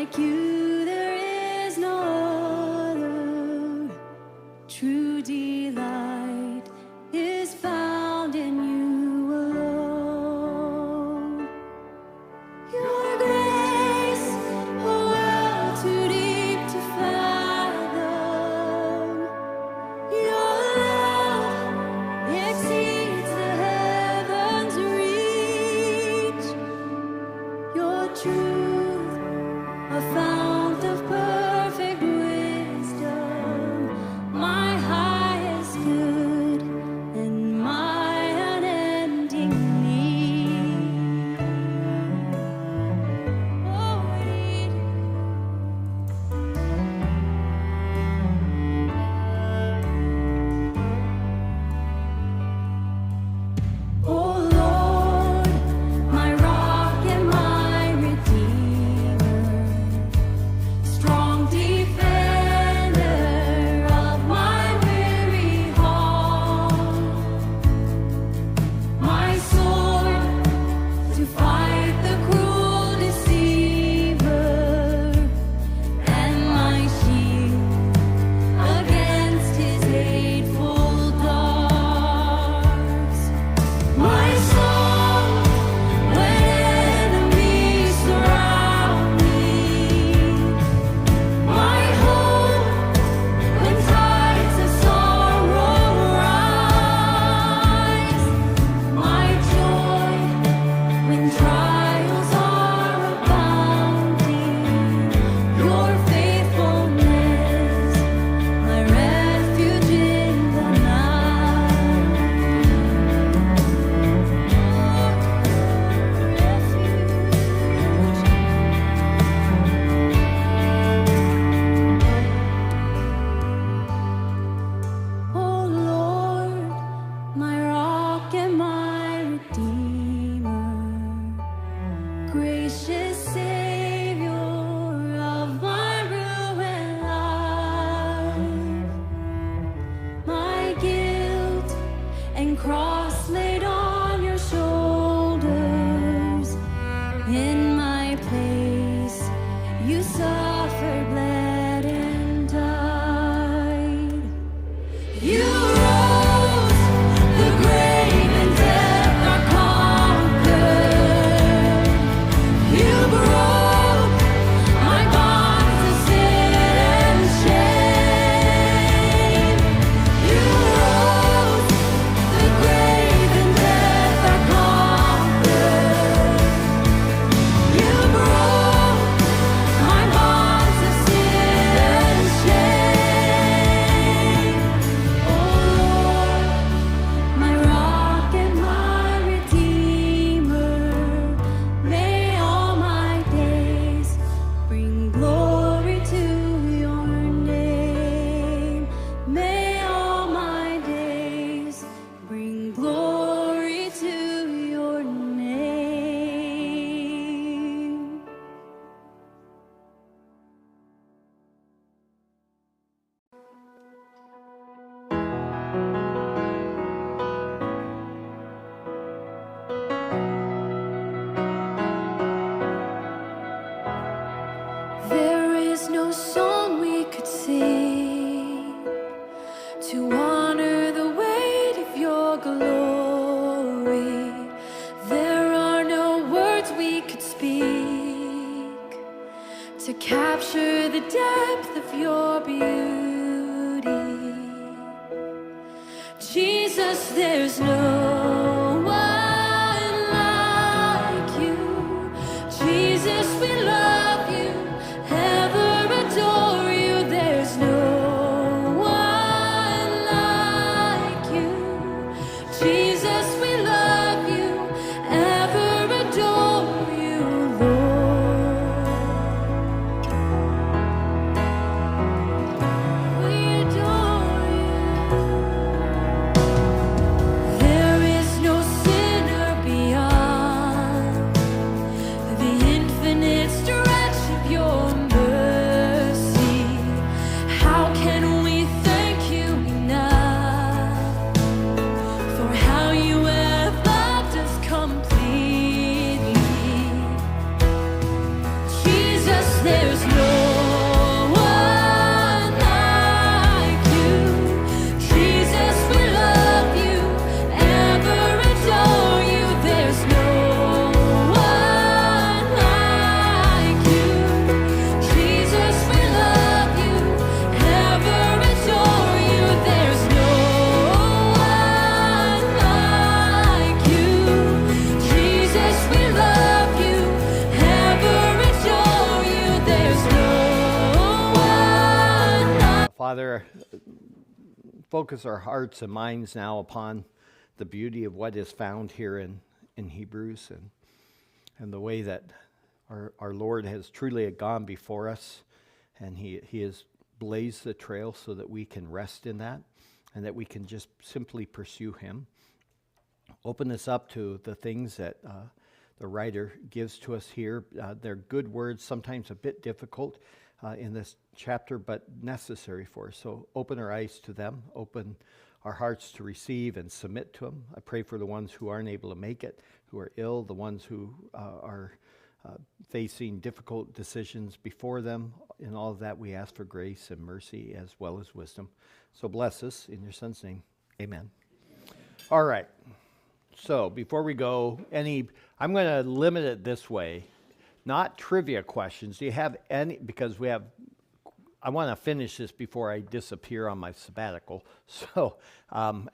like you, there is no other. True delight is found in you alone. Your grace, oh, well too deep to fathom. Your love exceeds the heavens' reach. Your truth, a fount of perfect wisdom, my highest good and my unending need. Oh, oh Lord, my rock and my redeemer, strong defender of my weary heart, my sword to fight the cruel deceiver, and my shield against his hateful darts. My song when enemies surround me, my hope when tides of sorrow rise, my joy when trials are abounding, your faithfulness, my refuge in the night. Oh Lord, my rock and my redeemer, gracious Savior of my ruined life, my guilt and cross laid on your shoulders. In my place, you suffered, bled, and died. You rose, the grave and death are conquered. You broke my bonds of sin and shame. You rose, the grave and death are conquered. You broke my bonds of sin and shame. Oh Lord, my rock and my redeemer, may all my days bring glory to your name. May all my days bring glory to your name. There is no song we could sing to honor the weight of your glory. There are no words we could speak to capture the depth of your beauty. Jesus, there's no one like you. Jesus, we love you, ever adore you. There's no one like you. Jesus, we love you, ever adore you, Lord. We adore you. There Father, focus our hearts and minds now upon the beauty of what is found here in Hebrews and the way that our Lord has truly gone before us, and He has blazed the trail so that we can rest in that and that we can just simply pursue Him. Open us up to the things that the writer gives to us here. They're good words, sometimes a bit difficult in this chapter, but necessary for us. So open our eyes to them, open our hearts to receive and submit to them. I pray for the ones who aren't able to make it, who are ill, the ones who are facing difficult decisions before them. In all of that, we ask for grace and mercy as well as wisdom. So bless us in your Son's name. Amen. All right. So before we go, I'm going to limit it this way, not trivia questions. Do you have any, because I want to finish this before I disappear on my sabbatical. So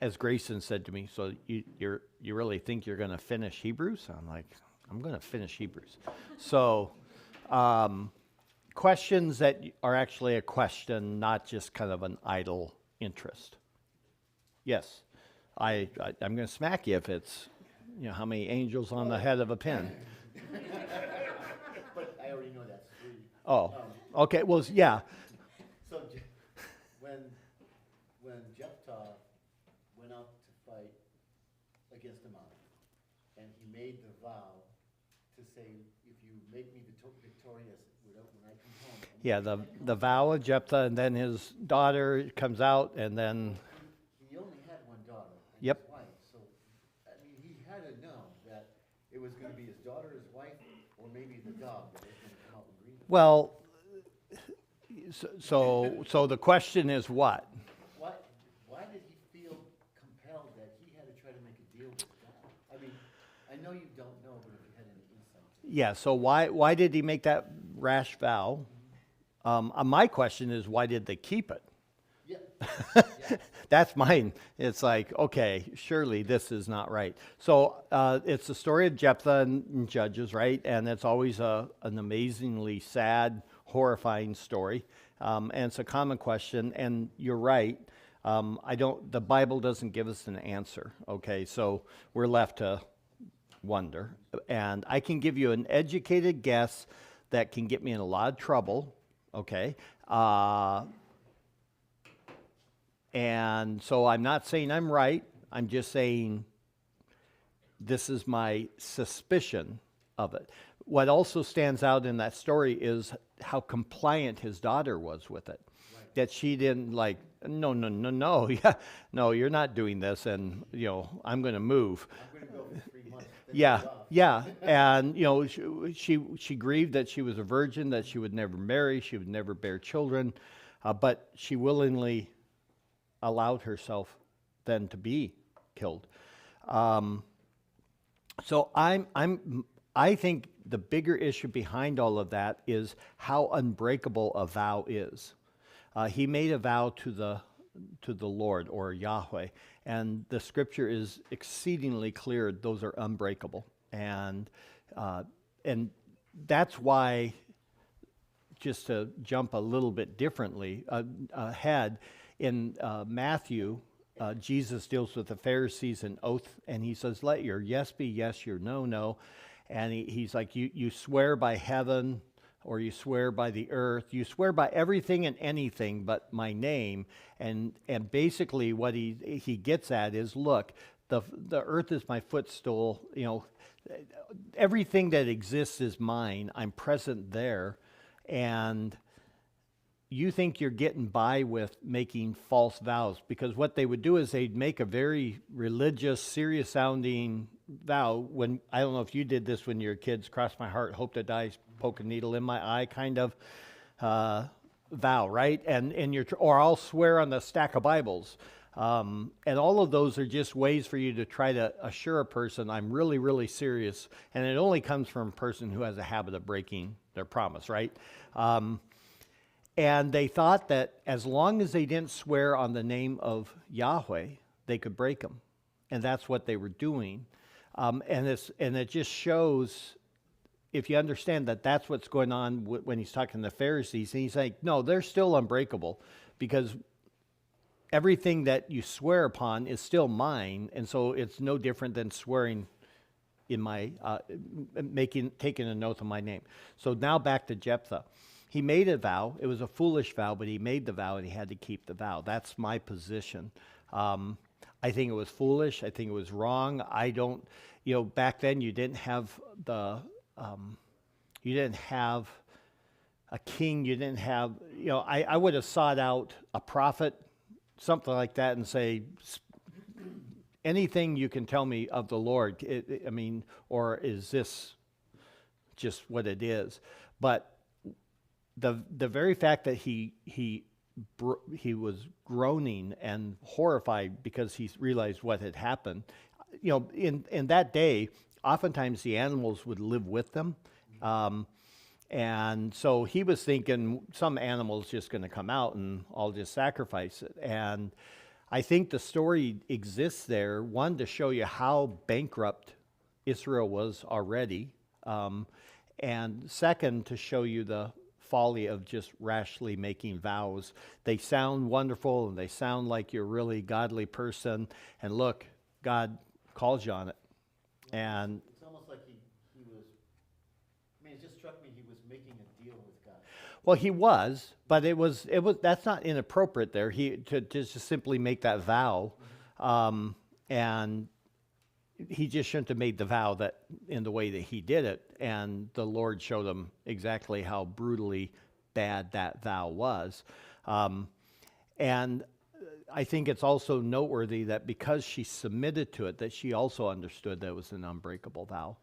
as Grayson said to me, so you really think you're going to finish Hebrews? I'm like, I'm going to finish Hebrews. So questions that are actually a question, not just kind of an idle interest. Yes. I'm going to smack you if it's, how many angels on the head of a pin. But I already know that's 3. Oh, okay. Well, yeah. So when Jephthah went out to fight against Ammon, and he made the vow to say, if you make me victorious when I come home. Yeah, the vow of Jephthah, and then his daughter comes out, and then... He only had one daughter and Yep. his wife, so he had to know that it was going to be his daughter, his wife, or maybe the dog that was going to come out and greet him. Well, so the question is what? Why did he feel compelled that he had to try to make a deal with God? I mean, I know you don't know, but if you had any insight. Yeah, so why did he make that rash vow? My question is, why did they keep it? Yeah. That's mine. It's like, okay, surely this is not right. So it's the story of Jephthah and Judges, right? And it's always an amazingly sad, horrifying story. And it's a common question, and you're right. The Bible doesn't give us an answer, okay? So we're left to wonder. And I can give you an educated guess that can get me in a lot of trouble, okay? And so I'm not saying I'm right. I'm just saying this is my suspicion of it. What also stands out in that story is how compliant his daughter was with it. Right. That she didn't like, no, yeah, no, you're not doing this, and I'm going to move. I'm going to go for 3 months. Yeah, and she grieved that she was a virgin, that she would never marry, she would never bear children, but she willingly allowed herself then to be killed. So I think the bigger issue behind all of that is how unbreakable a vow is. He made a vow to the Lord, or Yahweh, and the scripture is exceedingly clear; those are unbreakable, and that's why. Just to jump a little bit differently ahead, in Matthew, Jesus deals with the Pharisees and oath, and he says, "Let your yes be yes, your no, no." And he's like, you swear by heaven, or you swear by the earth, you swear by everything and anything but my name. And basically what he gets at is, look, the earth is my footstool, everything that exists is mine. I'm present there. And you think you're getting by with making false vows, because what they would do is they'd make a very religious, serious sounding vow. When, I don't know if you did this when you were kids, cross my heart, hope to die, poke a needle in my eye kind of vow, right? Or I'll swear on the stack of Bibles. And all of those are just ways for you to try to assure a person, I'm really, really serious. And it only comes from a person who has a habit of breaking their promise, right? And they thought that as long as they didn't swear on the name of Yahweh, they could break them. And that's what they were doing. And it just shows, if you understand that that's what's going on when he's talking to the Pharisees, and he's like, no, they're still unbreakable, because everything that you swear upon is still mine, and so it's no different than swearing in my taking an oath in my name. So now back to Jephthah. He made a vow. It was a foolish vow, but he made the vow and he had to keep the vow. That's my position. I think it was foolish. I think it was wrong. I don't, back then you didn't have you didn't have a king. You didn't have, I would have sought out a prophet, something like that, and say, anything you can tell me of the Lord, or is this just what it is? But the very fact that he was groaning and horrified because he realized what had happened, in that day, oftentimes the animals would live with them. And so he was thinking some animal's just going to come out and I'll just sacrifice it. And I think the story exists there, one, to show you how bankrupt Israel was already, and second, to show you the folly of just rashly making vows. They sound wonderful and they sound like you're a really godly person, and look, God calls you on it. And it's almost like he was, it just struck me he was making a deal with God. well, he was, but it was that's not inappropriate there. To just simply make that vow, and he just shouldn't have made the vow that in the way that he did it. And the Lord showed him exactly how brutally bad that vow was. And I think it's also noteworthy that because she submitted to it, that she also understood that it was an unbreakable vow.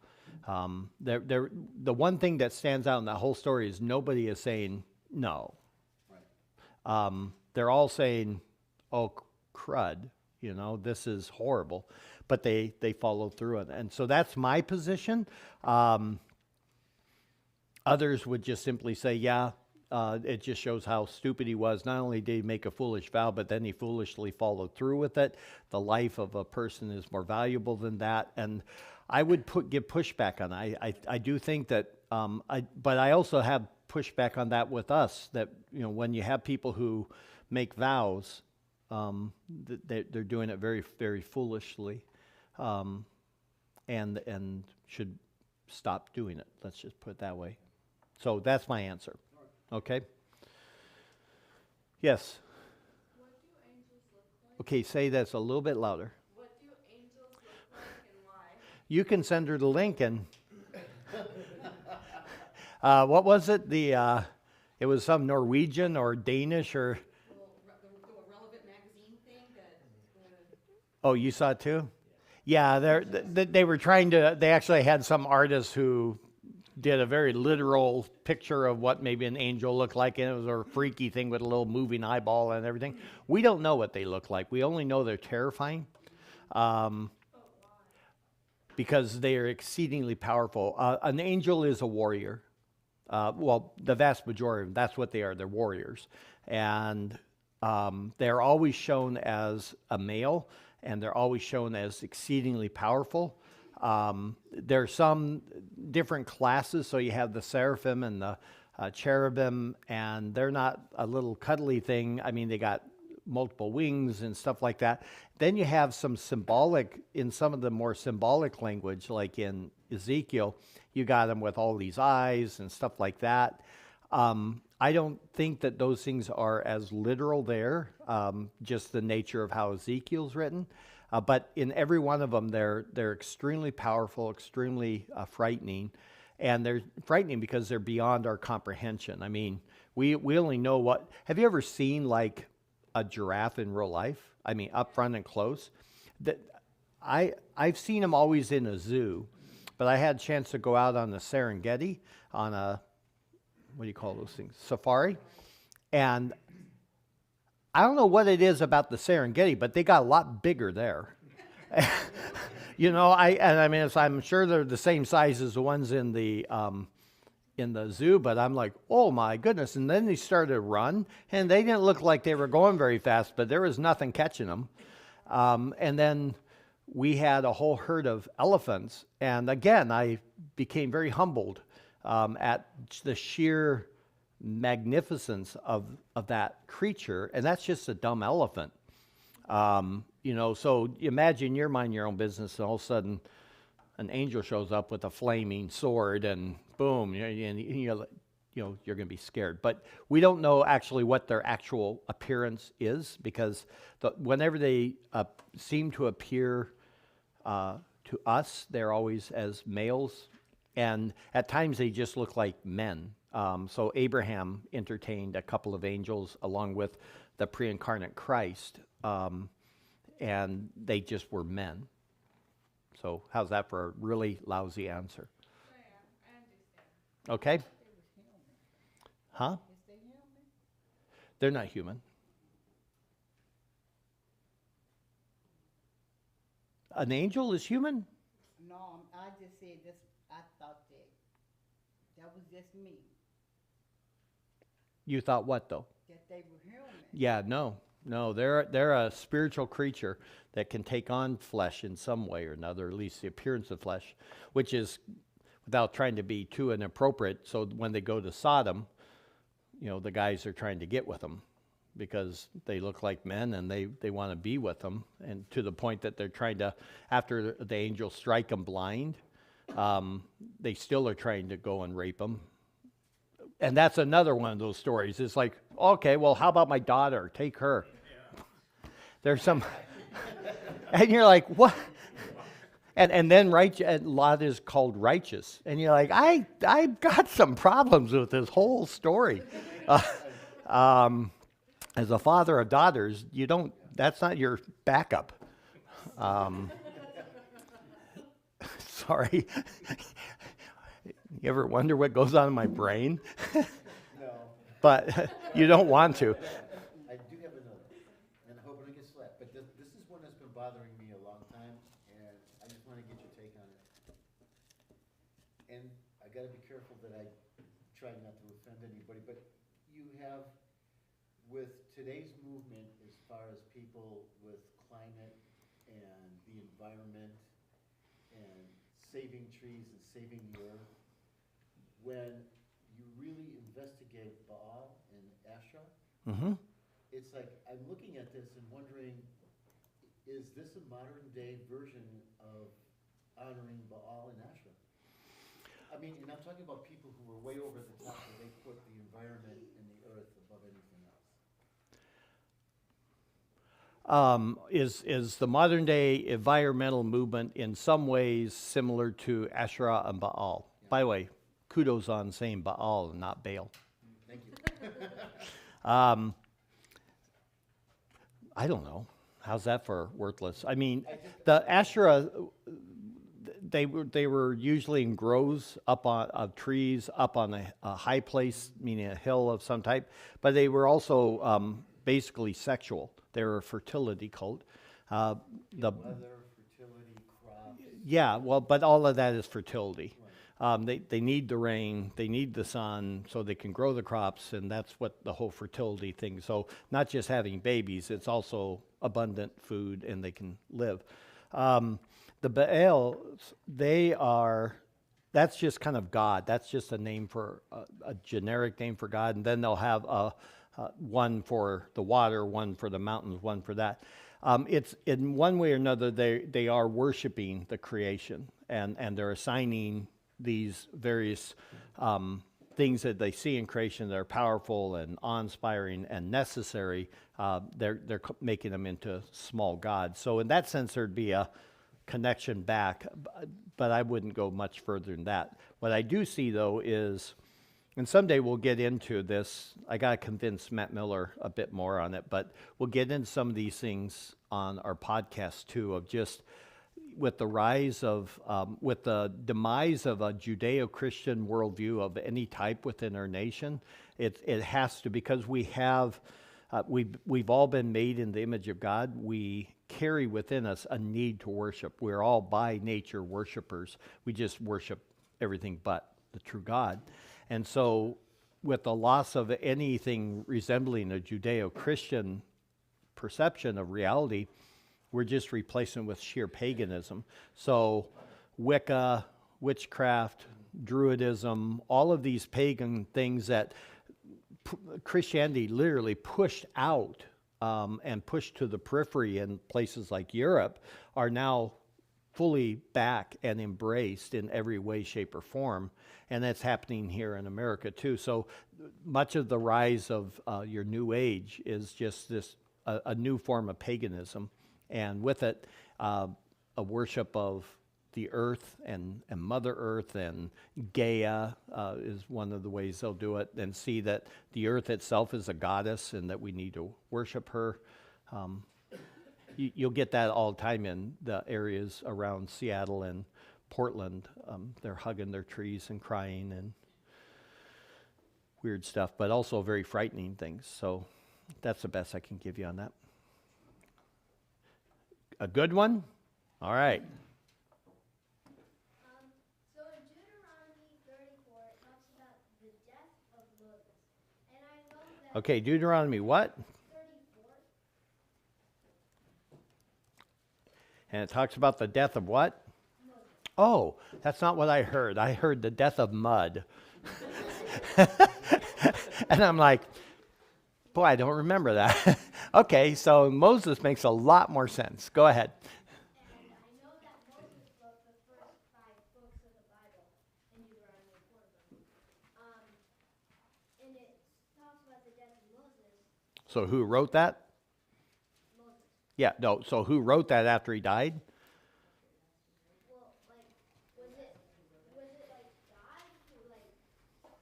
The one thing that stands out in that whole story is nobody is saying no. Right. They're all saying, "Oh, crud, this is horrible," but they follow through it, and so that's my position. Others would just simply say, "Yeah, it just shows how stupid he was. Not only did he make a foolish vow, but then he foolishly followed through with it. The life of a person is more valuable than that." And I would give pushback on that. I do think that, but I also have pushback on that with us, that, when you have people who make vows, they're doing it very, very foolishly, and should stop doing it. Let's just put it that way. So that's my answer. Okay? Yes? What do angels look like? Okay, say that's a little bit louder. What do angels look like and why? You can send her the link, and what was it? It was some Norwegian or Danish or... The relevant magazine thing that... Oh, you saw it too? Yeah, they were trying to... They actually had some artists who did a very literal picture of what maybe an angel looked like, and it was a freaky thing with a little moving eyeball and everything. We don't know what they look like. We only know they're terrifying. Because they are exceedingly powerful. An angel is a warrior. Well, the vast majority of them, that's what they are. They're warriors. And they're always shown as a male, and they're always shown as exceedingly powerful. There are some different classes. So you have the seraphim and the cherubim, and they're not a little cuddly thing. They got multiple wings and stuff like that. Then you have some symbolic, in some of the more symbolic language, like in Ezekiel, you got them with all these eyes and stuff like that. I don't think that those things are as literal there, just the nature of how Ezekiel's written. But in every one of them, they're extremely powerful, extremely frightening. And they're frightening because they're beyond our comprehension. We only know what... Have you ever seen, like, a giraffe in real life? Up front and close. I've seen them always in a zoo, but I had a chance to go out on the Serengeti on a, what do you call those things? Safari. And I don't know what it is about the Serengeti, but they got a lot bigger there. I'm sure they're the same size as the ones in the zoo, but I'm like, oh my goodness. And then they started to run, and they didn't look like they were going very fast, but there was nothing catching them. And then we had a whole herd of elephants. And again, I became very humbled at the sheer magnificence of that creature. And that's just a dumb elephant. So imagine you're minding your own business, and all of a sudden, an angel shows up with a flaming sword, and boom, you're going to be scared. But we don't know actually what their actual appearance is, because whenever they seem to appear to us, they're always as males, and at times they just look like men. So Abraham entertained a couple of angels along with the pre-incarnate Christ, and they just were men. So how's that for a really lousy answer? Okay? Huh? They're not human. An angel is human? No, I just said this, I thought that was just me, You thought what, though? that they were human. Yeah, no, they're a spiritual creature that can take on flesh in some way or another, at least the appearance of flesh, which is, without trying to be too inappropriate, so when they go to Sodom, the guys are trying to get with them because they look like men and they want to be with them, and to the point that they're trying to, after the angels strike them blind, they still are trying to go and rape them. And that's another one of those stories. It's like, okay, well, how about my daughter? Take her. Yeah. There's some, and you're like, what? And then Lot is called righteous, and you're like, I've got some problems with this whole story. As a father of daughters, that's not your backup. Sorry. You ever wonder what goes on in my brain? No. But you don't want to. I do have another, and I hope I don't get slapped, but this is one that's been bothering me a long time, and I just want to get your take on it. And I got to be careful that I try not to offend anybody, but you have, with today's movement as far as people with climate and the environment and saving trees and saving the earth, when you really investigate Baal and Asherah, Mm-hmm. it's like, I'm looking at this and wondering, is this a modern day version of honoring Baal and Asherah? I mean, and I'm talking about people who were way over the top, where they put the environment and the earth above anything else. Is the modern day environmental movement in some ways similar to Asherah and Baal? Yeah. By the way, kudos on saying Baal and not Baal. Thank you. I don't know. How's that for worthless? I mean, the Asherah, they were usually in groves of trees up on a high place, meaning a hill of some type, but they were also basically sexual. They were a fertility cult. Weather, fertility, crops. Yeah, well, but all of that is fertility. They need the rain, they need the sun, so they can grow the crops, and that's what the whole fertility thing. So not just having babies, it's also abundant food, and they can live. The Baals, that's just kind of God. That's just a name for a generic name for God, and then they'll have one for the water, one for the mountains, one for that. It's in one way or another they are worshiping the creation, and they're assigning these various things that they see in creation that are powerful and awe-inspiring and necessary. They're making them into small gods. So in that sense, there'd be a connection back, but I wouldn't go much further than that. What I do see, though, is, and someday we'll get into this, I got to convince Matt Miller a bit more on it, but we'll get into some of these things on our podcast, too, of just with the rise of, with the demise of a Judeo-Christian worldview of any type within our nation, it has to, because we have, we've all been made in the image of God. We carry within us a need to worship. We're all by nature worshipers. We just worship everything but the true God. And so with the loss of anything resembling a Judeo-Christian perception of reality, we're just replacing it with sheer paganism. So Wicca, witchcraft, Druidism, all of these pagan things that Christianity literally pushed out and pushed to the periphery in places like Europe are now fully back and embraced in every way, shape, or form. And that's happening here in America too. So much of the rise of your New Age is just this a new form of paganism, and with it, a worship of the earth and Mother Earth, and Gaia is one of the ways they'll do it, and see that the earth itself is a goddess and that we need to worship her. You'll get that all the time in the areas around Seattle and Portland. They're hugging their trees and crying and weird stuff, but also very frightening things. So that's the best I can give you on that. A good one? All right. So in Deuteronomy 34, it talks about the death of Moses. And I know that Okay, Deuteronomy what? 34, And it talks about the death of what? Oh, that's not what I heard. I heard the death of mud. And I'm like, boy, I don't remember that. Okay, so Moses makes a lot more sense. Go ahead. and I know that Moses wrote the first 5 books of the Bible, in Deuteronomy 4 of them. And it talks about the death of Moses. So who wrote that? Moses. Yeah, no, so who wrote that after he died? Well, like, was it like God who like told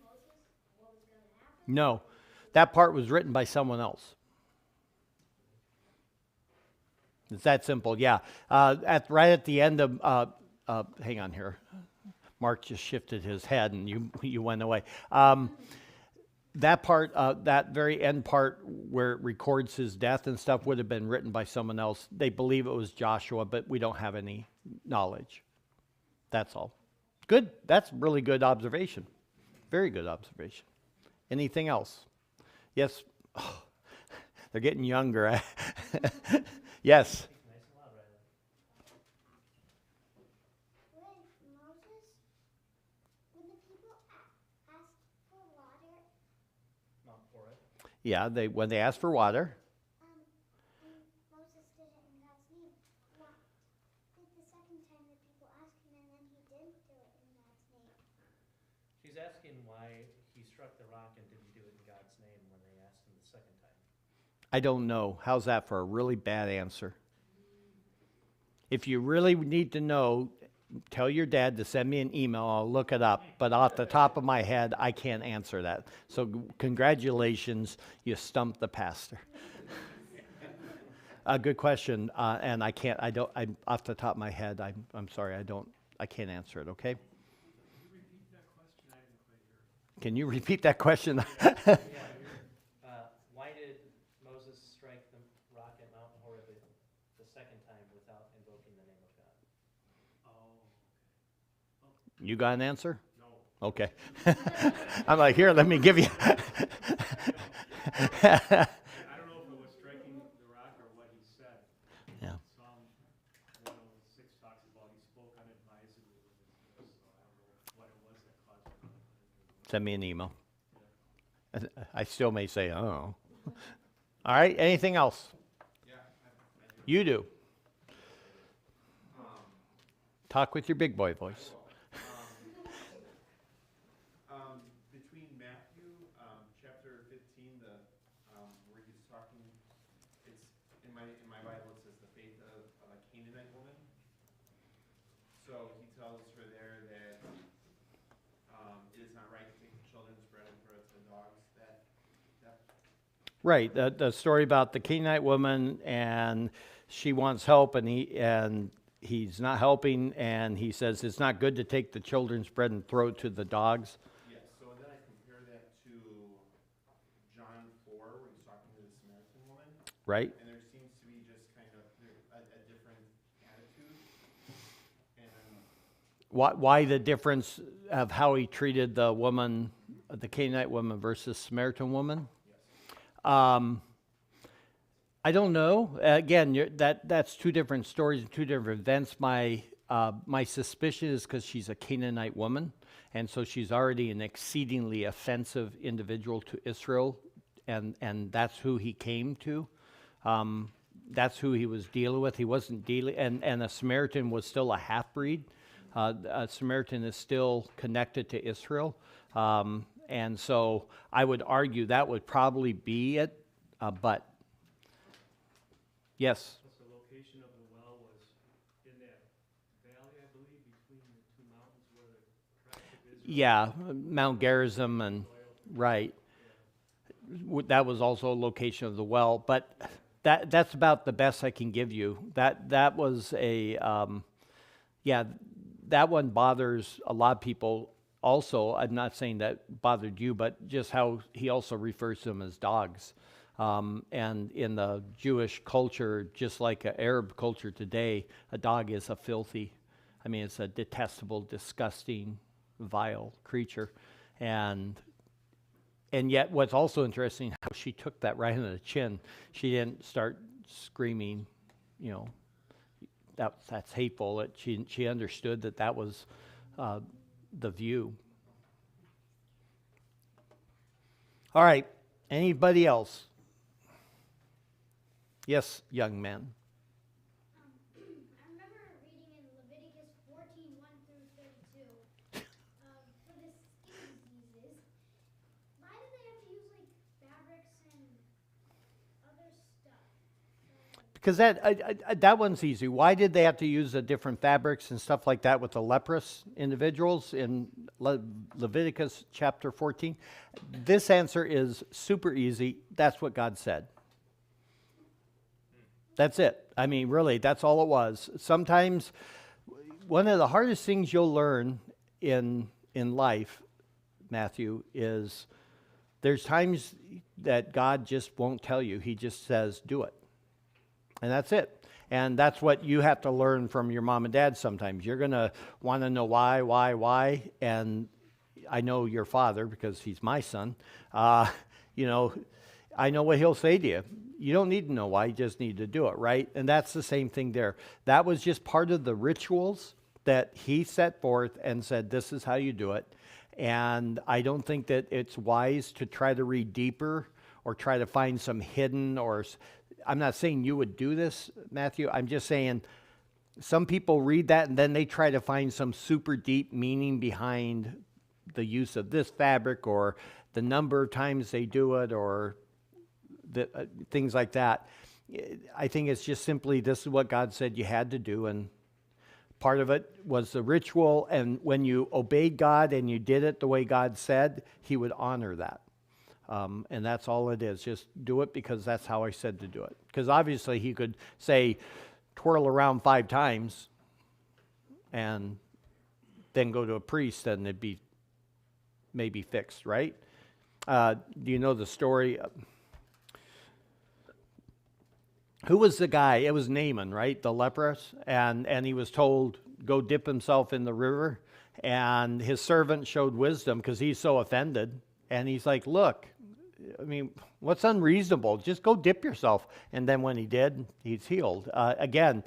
Moses what was going to happen? No, that part was written by someone else. It's that simple, yeah. Right at the end of, hang on here. Mark just shifted his head and you went away. That part, that very end part where it records his death and stuff would have been written by someone else. They believe it was Joshua, but we don't have any knowledge. That's all. Good. That's really good observation. Very good observation. Anything else? Yes. Oh, they're getting younger. Yes. When the people asked for water, Yeah, when they asked for water. and Moses did it in God's name, what did the second time the people asked him and then he didn't do it in God's name? She's asking why he struck the rock and didn't do it in God's name when they asked him the second time. I don't know. How's that for a really bad answer? If you really need to know, tell your dad to send me an email. I'll look it up. But off the top of my head, I can't answer that. So congratulations, you stumped the pastor. A good question, and I off the top of my head, I'm sorry, I can't answer it. Okay. Can you repeat that question? Why did Moses strike the rock at Mount Horeb the second time without invoking the name of God? You got an answer? No. Okay. I'm like, here, let me give you. I don't know if it was striking the rock or what he said. Yeah. Psalm 106 talks about he spoke unadvisedly with his lips, so I don't know what it was that caused him. Send me an email. I still may say, oh. All right, anything else? Yeah, You do. Talk with your big boy voice. between Matthew, chapter 15, where he's talking, it's in my Bible it says the faith of a Canaanite woman. So he tells her there that it is not right to take the children's bread and throw it to the dogs. Right, the story about the Canaanite woman, and she wants help, and he's not helping, and he says it's not good to take the children's bread and throw it to the dogs. Yes. So then I compare that to John 4, where he's talking to the Samaritan woman. Right? And there seems to be just kind of a different attitude. And Why the difference of how he treated the woman, the Canaanite woman versus Samaritan woman? I don't know. Again, that's two different stories and two different events. My suspicion is because she's a Canaanite woman, and so she's already an exceedingly offensive individual to Israel, and that's who he came to. That's who he was dealing with. He wasn't dealing, and a Samaritan was still a half-breed. A Samaritan is still connected to Israel. And so I would argue that would probably be it, but yes. So the location of the well was in that valley, I believe, between the two mountains where the tribe of Israel. Yeah, Mount Gerizim and right. That was also a location of the well, but that's about the best I can give you. That was a that one bothers a lot of people. Also, I'm not saying that bothered you, but just how he also refers to them as dogs. And in the Jewish culture, just like an Arab culture today, a dog is a filthy, it's a detestable, disgusting, vile creature. And yet what's also interesting, how she took that right on the chin. She didn't start screaming, that's hateful. She understood that was the view. All right, anybody else? Yes, young man. I remember reading in Leviticus 14:1 through 32, for the skin diseases, why did they have to use like fabrics and other stuff? Because that one's easy. Why did they have to use the different fabrics and stuff like that with the leprous individuals in Leviticus chapter 14? This answer is super easy. That's what God said. That's it. Really, that's all it was. Sometimes one of the hardest things you'll learn in life, Matthew, is there's times that God just won't tell you. He just says, do it. And that's it. And that's what you have to learn from your mom and dad sometimes. You're going to want to know why. And I know your father because he's my son. I know what he'll say to you. You don't need to know why, you just need to do it, right? And that's the same thing there. That was just part of the rituals that he set forth and said, this is how you do it. And I don't think that it's wise to try to read deeper or try to find some hidden I'm not saying you would do this, Matthew. I'm just saying some people read that and then they try to find some super deep meaning behind the use of this fabric or the number of times they do it or things like that. I think it's just simply this is what God said you had to do, and part of it was the ritual, and when you obeyed God and you did it the way God said, he would honor that. And that's all it is. Just do it because that's how I said to do it. Because obviously he could say, twirl around 5 times and then go to a priest and it'd be maybe fixed, right? Do you know the story? Who was the guy? It was Naaman, right? The leprous. And he was told, go dip himself in the river. And his servant showed wisdom because he's so offended. And he's like, look, what's unreasonable? Just go dip yourself. And then when he did, he's healed. Again,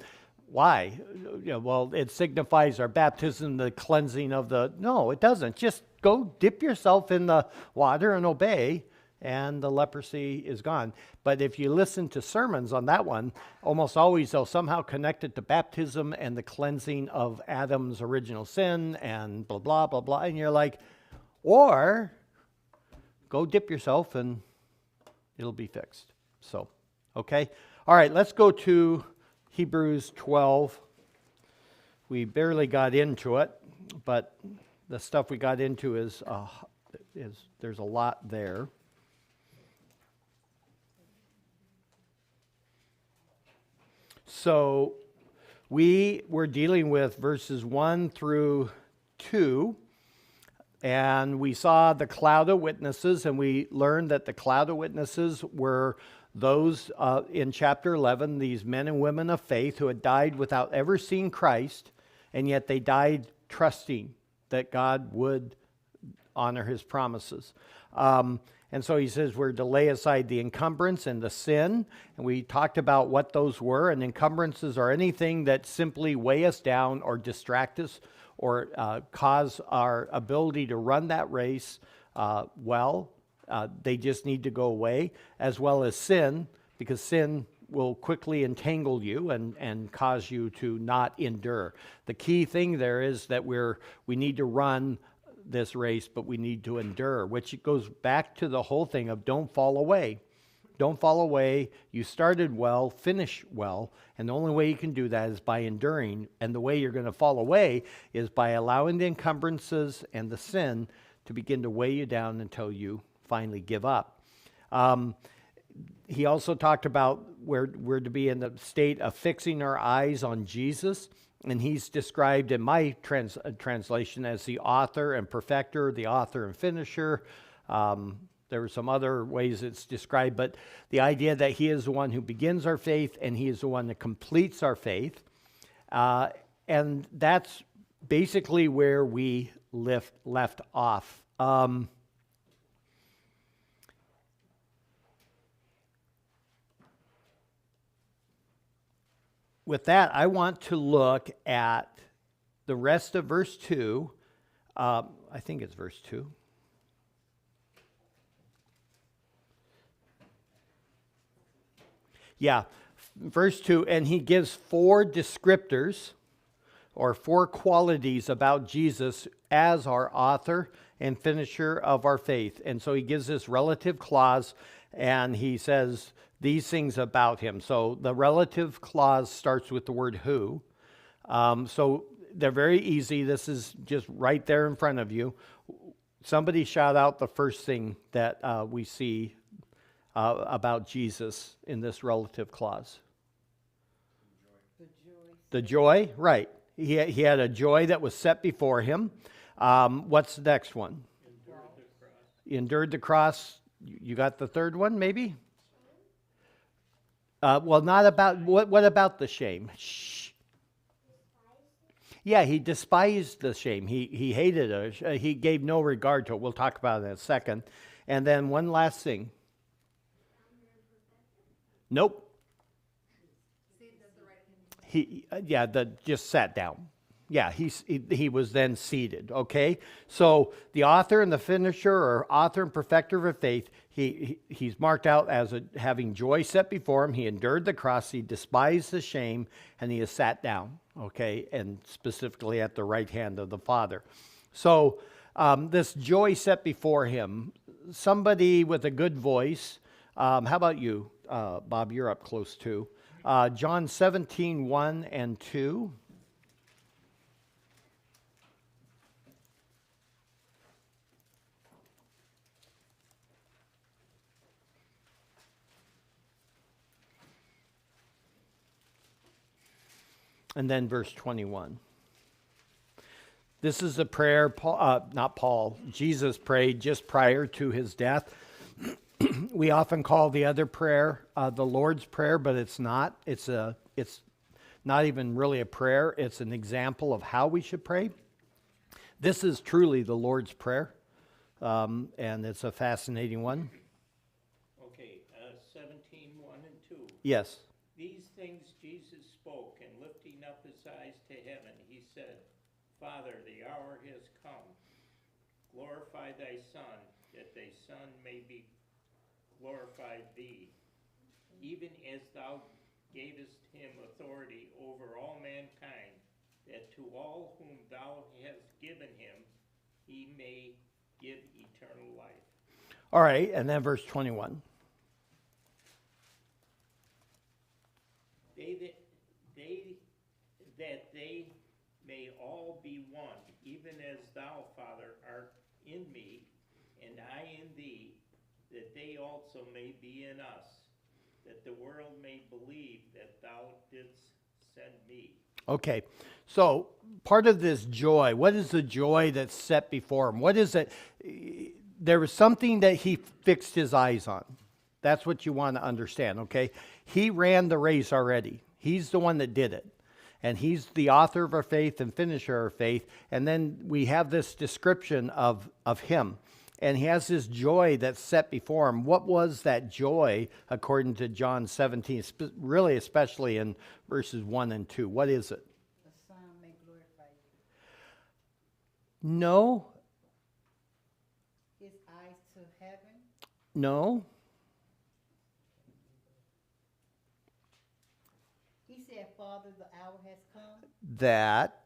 why? Well, it signifies our baptism, the cleansing of the... No, it doesn't. Just go dip yourself in the water and obey, and the leprosy is gone. But if you listen to sermons on that one, almost always they'll somehow connect it to baptism and the cleansing of Adam's original sin and blah, blah, blah, blah. And you're like, or go dip yourself and it'll be fixed. So, okay. All right, let's go to Hebrews 12. We barely got into it, but the stuff we got into is there's a lot there. So we were dealing with verses 1 through 2, and we saw the cloud of witnesses, and we learned that the cloud of witnesses were those in chapter 11, these men and women of faith who had died without ever seeing Christ, and yet they died trusting that God would honor his promises. And so he says we're to lay aside the encumbrance and the sin. And we talked about what those were. And encumbrances are anything that simply weigh us down or distract us or cause our ability to run that race well They just need to go away, as well as sin, because sin will quickly entangle you and cause you to not endure. The key thing there is that we need to run this race, but we need to endure, which goes back to the whole thing of don't fall away. Don't fall away. You started well, finish well, and the only way you can do that is by enduring. And the way you're going to fall away is by allowing the encumbrances and the sin to begin to weigh you down until you finally give up. He also talked about we're to be in the state of fixing our eyes on Jesus, and he's described in my translation as the author and perfecter, the author and finisher. There are some other ways it's described, but the idea that he is the one who begins our faith and he is the one that completes our faith. And that's basically where we left off. With that, I want to look at the rest of verse 2. I think it's verse 2. Yeah, verse 2, and he gives 4 descriptors or 4 qualities about Jesus as our author and finisher of our faith. And so he gives this relative clause, and he says these things about him. So the relative clause starts with the word who. So they're very easy. This is just right there in front of you. Somebody shout out the first thing that we see about Jesus in this relative clause. The joy, right. He had a joy that was set before him. What's the next one? Endured the cross. You got the third one, maybe? Well, not about, what about the shame? Shh. Yeah, he despised the shame. He hated it. He gave no regard to it. We'll talk about it in a second. And then one last thing. Nope. Just sat down. Yeah, he was then seated, okay? So the author and the finisher, or author and perfecter of faith, he's marked out as having joy set before him. He endured the cross, he despised the shame, and he has sat down, okay? And specifically at the right hand of the Father. So this joy set before him, somebody with a good voice, how about you, Bob? You're up close too. John 17, 1 and 2. And then verse 21. This is a prayer, Jesus prayed just prior to his death. We often call the other prayer the Lord's Prayer, but it's not. It's not even really a prayer. It's an example of how we should pray. This is truly the Lord's Prayer, and it's a fascinating one. Okay, 17, 1 and 2. Yes. These things Jesus spoke, and lifting up his eyes to heaven, he said, Father, the hour has come. Glorify thy Son, that thy Son may be glorified thee, even as thou gavest him authority over all mankind, that to all whom thou hast given him, he may give eternal life. All right, and then verse 21. That they may all be one, even as thou, Father, art in me, and I in thee, that they also may be in us, that the world may believe that thou didst send me. Okay, so part of this joy, what is the joy that's set before him? What is it? There was something that he fixed his eyes on. That's what you want to understand, okay? He ran the race already. He's the one that did it. And he's the author of our faith and finisher of our faith. And then we have this description of him. And he has this joy that's set before him. What was that joy according to John 17, really especially in verses 1 and 2? What is it? The Son may glorify you. No. His eyes to heaven. No. He said, Father, the hour has come. That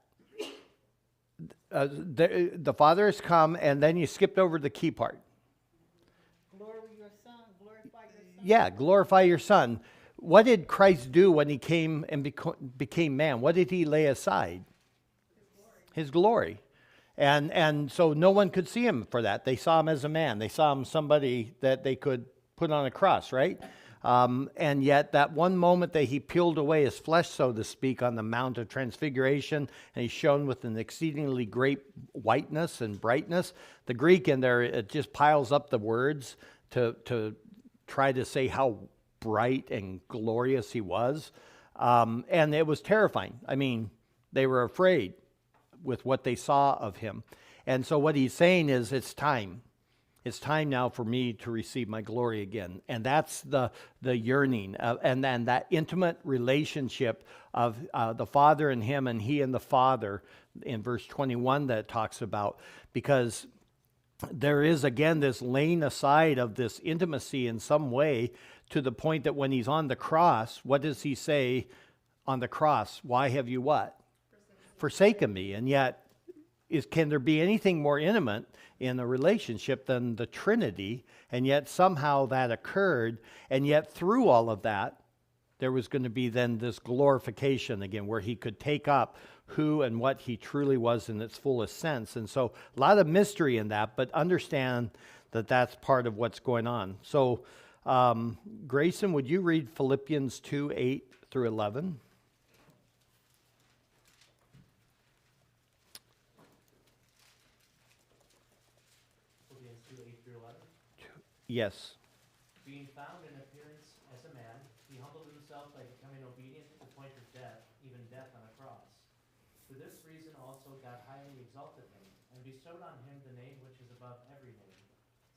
the Father has come, and then you skipped over the key part. Glorify your Son. Glorify your Son. Yeah, glorify your Son. What did Christ do when he came and became man? What did he lay aside? His glory. And so no one could see him for that. They saw him as a man. They saw him somebody that they could put on a cross, right? And yet that one moment that he peeled away his flesh, so to speak, on the Mount of Transfiguration, and he's shown with an exceedingly great whiteness and brightness. The Greek in there, it just piles up the words to try to say how bright and glorious he was. And it was terrifying. I mean, they were afraid with what they saw of him. And so what he's saying is, it's time. It's time now for me to receive my glory again. And that's the yearning, and then that intimate relationship of the Father and him, and he and the Father in verse 21 that it talks about. Because there is, again, this laying aside of this intimacy in some way, to the point that when he's on the cross, what does he say on the cross? Why have you what? Forsaken me. And yet, can there be anything more intimate in a relationship than the Trinity? And yet somehow that occurred, and yet through all of that, there was going to be then this glorification again, where he could take up who and what he truly was in its fullest sense. And so a lot of mystery in that, but understand that that's part of what's going on. So Grayson, would you read Philippians 2:8 through 11? Philippians 2:8 through 11. Yes. Being found in appearance as a man, he humbled himself by becoming obedient to the point of death, even death on a cross. For this reason also God highly exalted him, and bestowed on him the name which is above every name,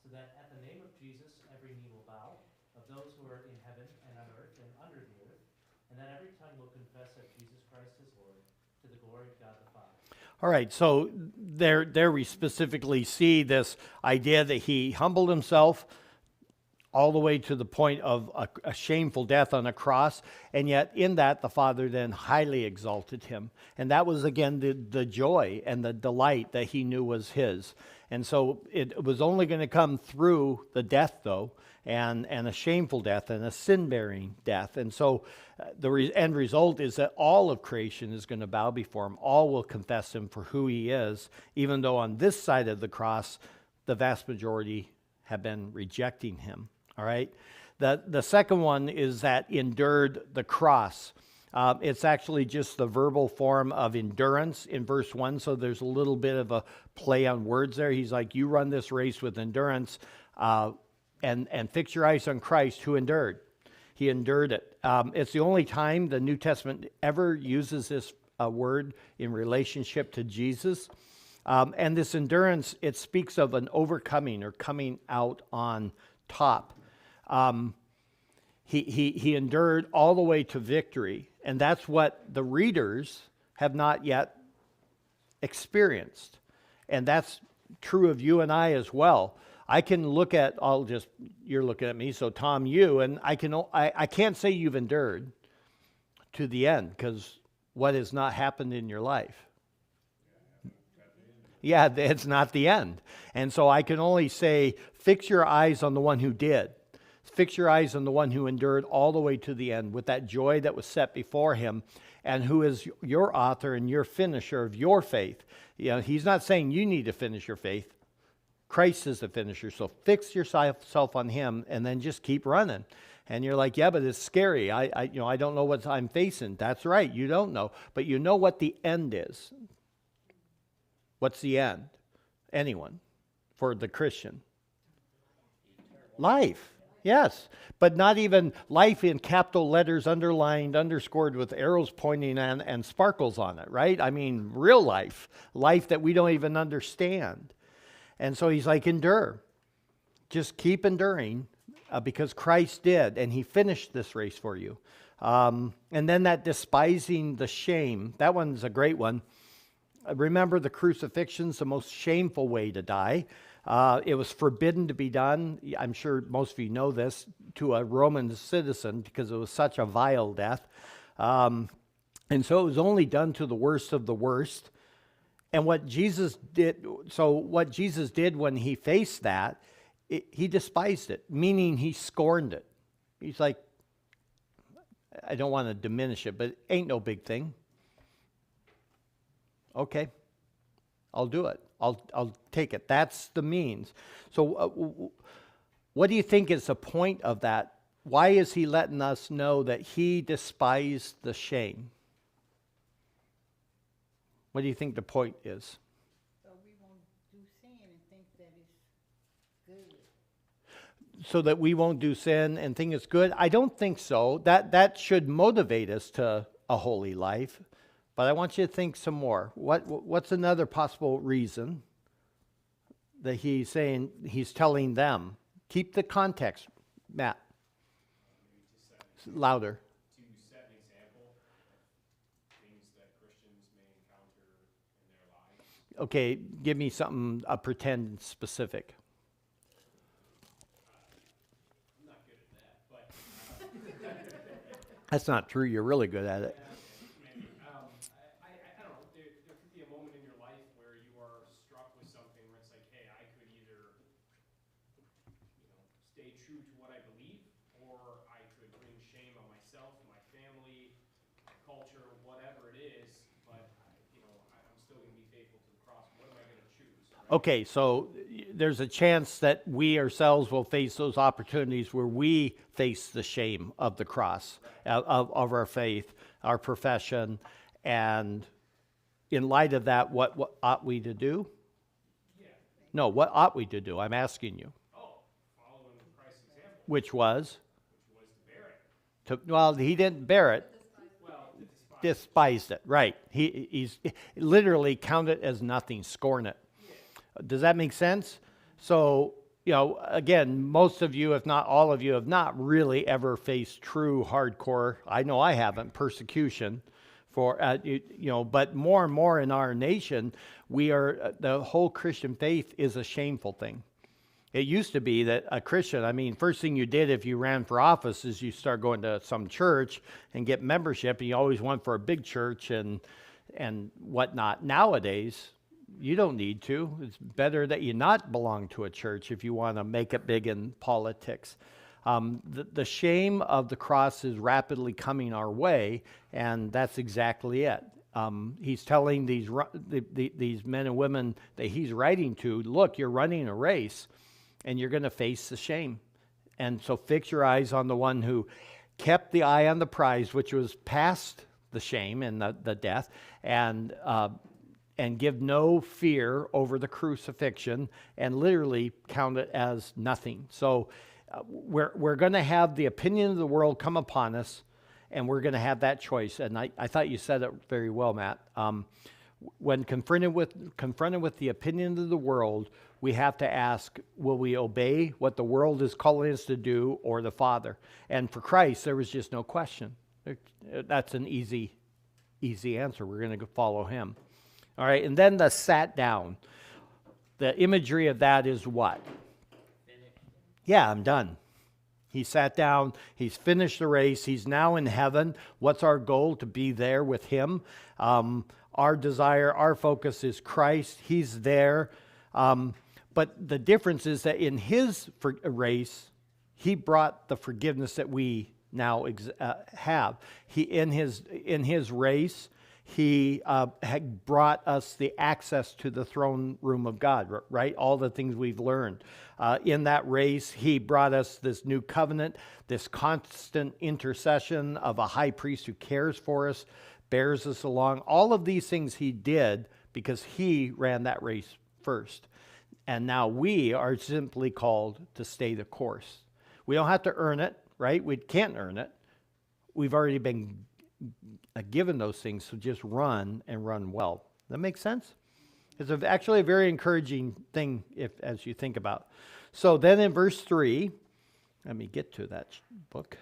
so that at the name of Jesus every knee will bow, of those who are in heaven and on earth and under the earth, and that every tongue will confess that Jesus Christ is Lord, to the glory of God the Father. All right, so there we specifically see this idea that he humbled himself all the way to the point of a shameful death on a cross, and yet in that the Father then highly exalted him. And that was, again, the joy and the delight that he knew was his. And so it was only going to come through the death, though, and a shameful death and a sin-bearing death. And so the end result is that all of creation is going to bow before him. All will confess him for who he is, even though on this side of the cross, the vast majority have been rejecting him. All right? The second one is that endured the cross. It's actually just the verbal form of endurance in verse 1, so there's a little bit of a play on words there. He's like, you run this race with endurance, and fix your eyes on Christ who endured. He endured it. It's the only time the New Testament ever uses this word in relationship to Jesus. And this endurance, it speaks of an overcoming or coming out on top. He endured all the way to victory, and that's what the readers have not yet experienced. And that's true of you and I as well. I can look at, you're looking at me, so Tom, you, and I can't say you've endured to the end, because what has not happened in your life? Yeah, it's not the end. And so I can only say, fix your eyes on the one who did. Fix your eyes on the one who endured all the way to the end with that joy that was set before him, and who is your author and your finisher of your faith. You know, he's not saying you need to finish your faith. Christ is the finisher. So fix yourself on him, and then just keep running. And you're like, yeah, but it's scary. I don't know what I'm facing. That's right. You don't know, but you know what the end is. What's the end? Anyone? For the Christian? Life. Yes, but not even life in capital letters, underlined, underscored with arrows pointing and sparkles on it, right? I mean, real life, life that we don't even understand. And so he's like, endure. Just keep enduring because Christ did, and he finished this race for you. And then that despising the shame, that one's a great one. remember, the crucifixion's the most shameful way to die. It was forbidden to be done, I'm sure most of you know this, to a Roman citizen because it was such a vile death. And so it was only done to the worst of the worst. And what Jesus did when he faced that, he despised it, meaning he scorned it. He's like, I don't want to diminish it, but it ain't no big thing. Okay, I'll do it. I'll take it. That's the means. So what do you think is the point of that? Why is he letting us know that he despised the shame? What do you think the point is? So we won't do sin and think that it's good. So that we won't do sin and think it's good? I don't think so. That should motivate us to a holy life. But I want you to think some more. What's another possible reason that he's saying, he's telling them? Keep the context, Matt. Louder. To set an example of things that Christians may encounter in their lives. Okay, give me something, a pretend specific. I'm not good at that, but That's not true. You're really good at it. maybe. I don't know. There could be a moment in your life where you are struck with something where it's like, hey, I could either, stay true to what I believe, or I could bring shame on myself, my family, my culture, whatever it is. But I'm still going to be faithful to the cross. What am I going to choose? Right? Okay, so there's a chance that we ourselves will face those opportunities where we face the shame of the cross, of our faith, our profession, and in light of that, what ought we to do? Yeah. No, what ought we to do? I'm asking you. Oh, following Christ's example, Which was? which was to bear it. Well, he didn't bear it. Well, to despise. Despised it, right. He's literally counted as nothing, scorn it. Does that make sense? So, again, most of you, if not all of you, have not really ever faced true hardcore, I know I haven't, persecution for, but more and more in our nation, the whole Christian faith is a shameful thing. It used to be that a Christian, first thing you did if you ran for office is you start going to some church and get membership, and you always went for a big church and whatnot. Nowadays, you don't need to. It's better that you not belong to a church if you want to make it big in politics. The shame of the cross is rapidly coming our way, and that's exactly it. He's telling these men and women that he's writing to, look, you're running a race, and you're going to face the shame. And so fix your eyes on the one who kept the eye on the prize, which was past the shame and the death, and give no fear over the crucifixion, and literally count it as nothing. So we're going to have the opinion of the world come upon us, and we're going to have that choice. And I thought you said it very well, Matt. When confronted with the opinion of the world, we have to ask, will we obey what the world is calling us to do, or the Father? And for Christ, there was just no question. That's an easy answer. We're going to follow him. All right, and then the sat down. The imagery of that is what? Yeah, I'm done. He sat down. He's finished the race. He's now in heaven. What's our goal? To be there with him. Our desire, our focus is Christ. He's there. But the difference is that in his race, he brought the forgiveness that we now have. In his race, he had brought us the access to the throne room of God, right? All the things we've learned. In that race, he brought us this new covenant, this constant intercession of a high priest who cares for us, bears us along. All of these things he did because he ran that race first. And now we are simply called to stay the course. We don't have to earn it, right? We can't earn it. We've already been given those things, so just run and run well. That makes sense? It's actually a very encouraging thing as you think about. So then in verse 3, let me get to that book.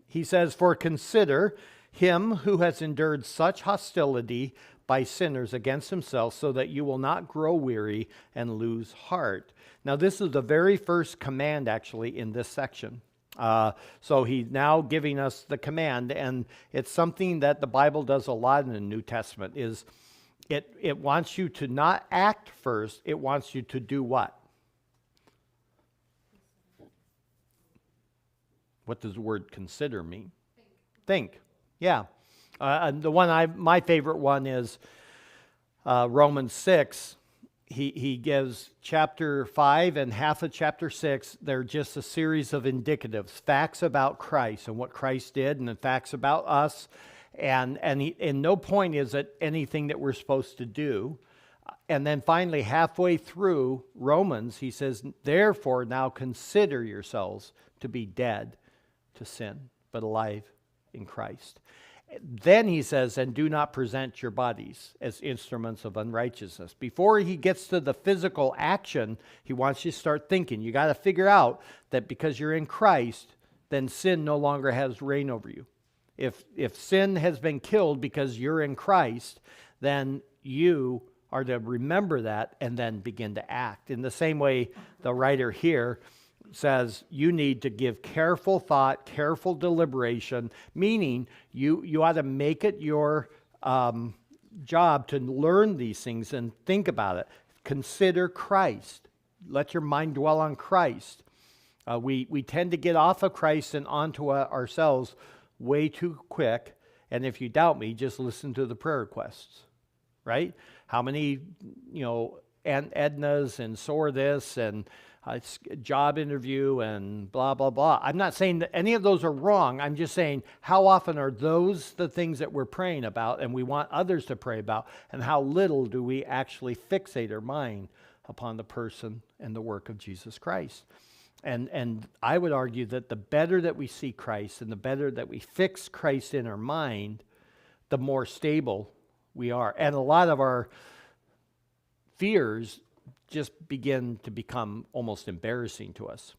He says, "For consider him who has endured such hostility by sinners against himself, so that you will not grow weary and lose heart. Now, this is the very first command, actually, in this section. So he's now giving us the command, and it's something that the Bible does a lot in the New Testament, is it wants you to not act first, it wants you to do what? What does the word consider mean? Think. Yeah. And the one my favorite one is Romans 6. He gives chapter 5 and half of chapter 6. They're just a series of indicatives, facts about Christ and what Christ did, and then facts about us. And in no point is it anything that we're supposed to do. And then finally, halfway through Romans, he says, therefore now consider yourselves to be dead to sin, but alive in Christ. Then he says, and do not present your bodies as instruments of unrighteousness. Before he gets to the physical action, he wants you to start thinking. You got to figure out that because you're in Christ, then sin no longer has reign over you. If sin has been killed because you're in Christ, then you are to remember that and then begin to act. In the same way, the writer here says you need to give careful thought, careful deliberation, meaning you ought to make it your job to learn these things and think about it. Consider Christ. Let your mind dwell on Christ. We tend to get off of Christ and onto ourselves way too quick. And if you doubt me, just listen to the prayer requests, right? How many, Aunt Edna's and sore this and job interview and blah, blah, blah. I'm not saying that any of those are wrong. I'm just saying how often are those the things that we're praying about and we want others to pray about, and how little do we actually fixate our mind upon the person and the work of Jesus Christ. And I would argue that the better that we see Christ and the better that we fix Christ in our mind, the more stable we are. And a lot of our fears just begin to become almost embarrassing to us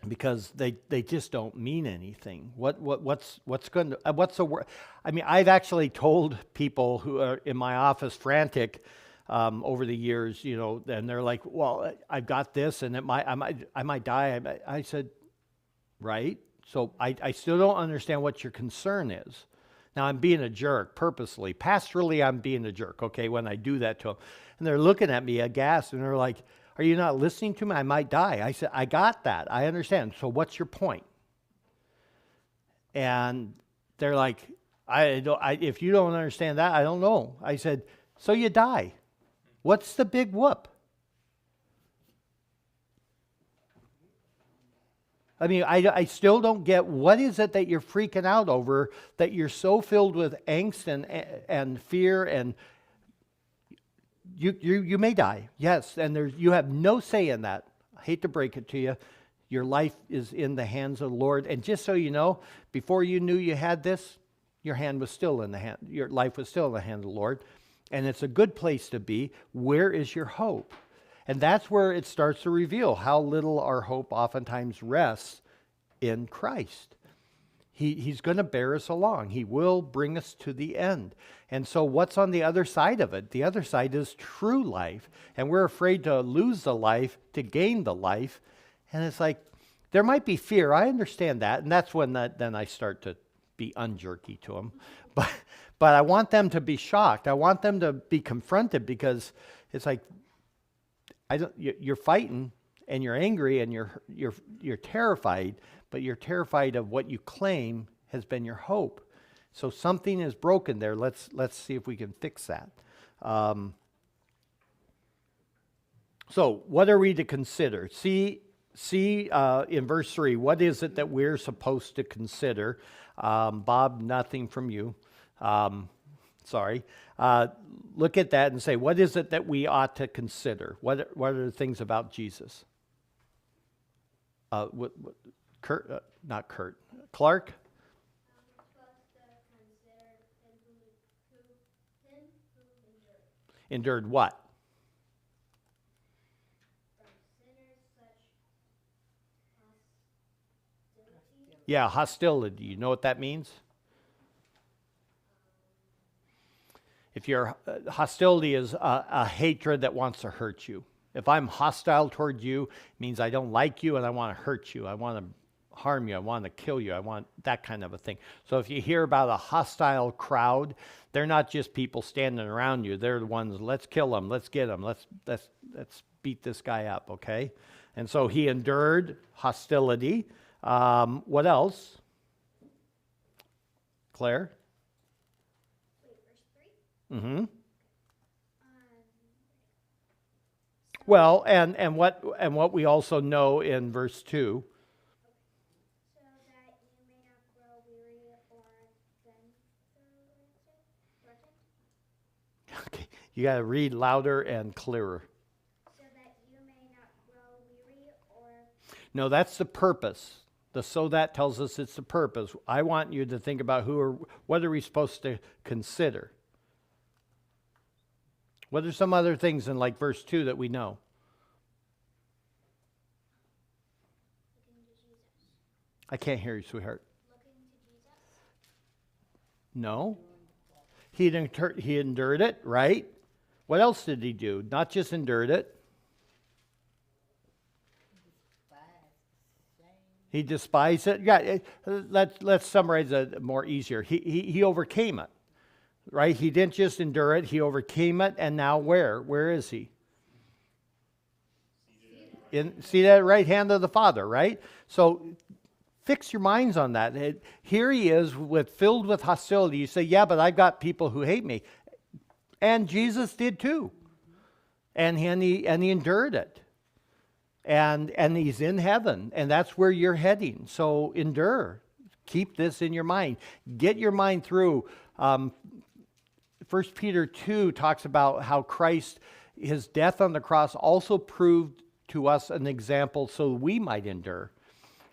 because they just don't mean anything. What's the word? I mean, I've actually told people who are in my office frantic over the years, and they're like, well, I've got this and I might die. I said, right? So I still don't understand what your concern is. Now, I'm being a jerk purposely. Pastorally, I'm being a jerk, okay, when I do that to them. And they're looking at me aghast, and they're like, are you not listening to me? I might die. I said, I got that. I understand. So what's your point? And they're like, if you don't understand that, I don't know. I said, so you die. What's the big whoop? I mean, I still don't get what is it that you're freaking out over, that you're so filled with angst and fear, and you may die, yes, and you have no say in that. I hate to break it to you. Your life is in the hands of the Lord, and just so you know, before you knew you had this, your hand was still in the hand. Your life was still in the hand of the Lord, and it's a good place to be. Where is your hope? And that's where it starts to reveal how little our hope oftentimes rests in Christ. He's going to bear us along. He will bring us to the end. And so what's on the other side of it? The other side is true life. And we're afraid to lose the life to gain the life. And it's like, there might be fear. I understand that. And that's when then I start to be unjerky to them. But I want them to be shocked. I want them to be confronted, because it's like, you're fighting and you're angry and you're terrified, but you're terrified of what you claim has been your hope. So something is broken there. Let's see if we can fix that. So what are we to consider? See in verse 3, what is it that we're supposed to consider? Bob, nothing from you. Sorry. Look at that and say, what is it that we ought to consider? What are the things about Jesus? Kurt, not Kurt. Clark? Endured what? Yeah, hostility. You know what that means? If your hostility is a hatred that wants to hurt you. If I'm hostile toward you, it means I don't like you and I want to hurt you. I want to harm you. I want to kill you. I want that kind of a thing. So if you hear about a hostile crowd, they're not just people standing around you. They're the ones, let's kill them, let's get them, let's beat this guy up, okay? And so he endured hostility. What else? Claire? Wait, verse 3? Mm-hmm. Well, and what we also know in verse 2. So that you may not grow weary or thwarted. Okay, you got to read louder and clearer. So that you may not grow weary or... No, that's the purpose. The so that tells us it's the purpose. I want you to think about what are we supposed to consider? What are some other things in like verse 2 that we know? Looking to Jesus. I can't hear you, sweetheart. Looking to Jesus. No. He endured it, right? What else did he do? Not just endured it. He despised it. Yeah, let's summarize it more easier. He overcame it, right? He didn't just endure it. He overcame it, and now where? Where is he? Seated at the right hand of the Father, right? So fix your minds on that. Here he is filled with hostility. You say, yeah, but I've got people who hate me. And Jesus did too. And he endured it. And he's in heaven, and that's where you're heading. So endure. Keep this in your mind. Get your mind through. 1 Peter 2 talks about how Christ, his death on the cross also proved to us an example so we might endure.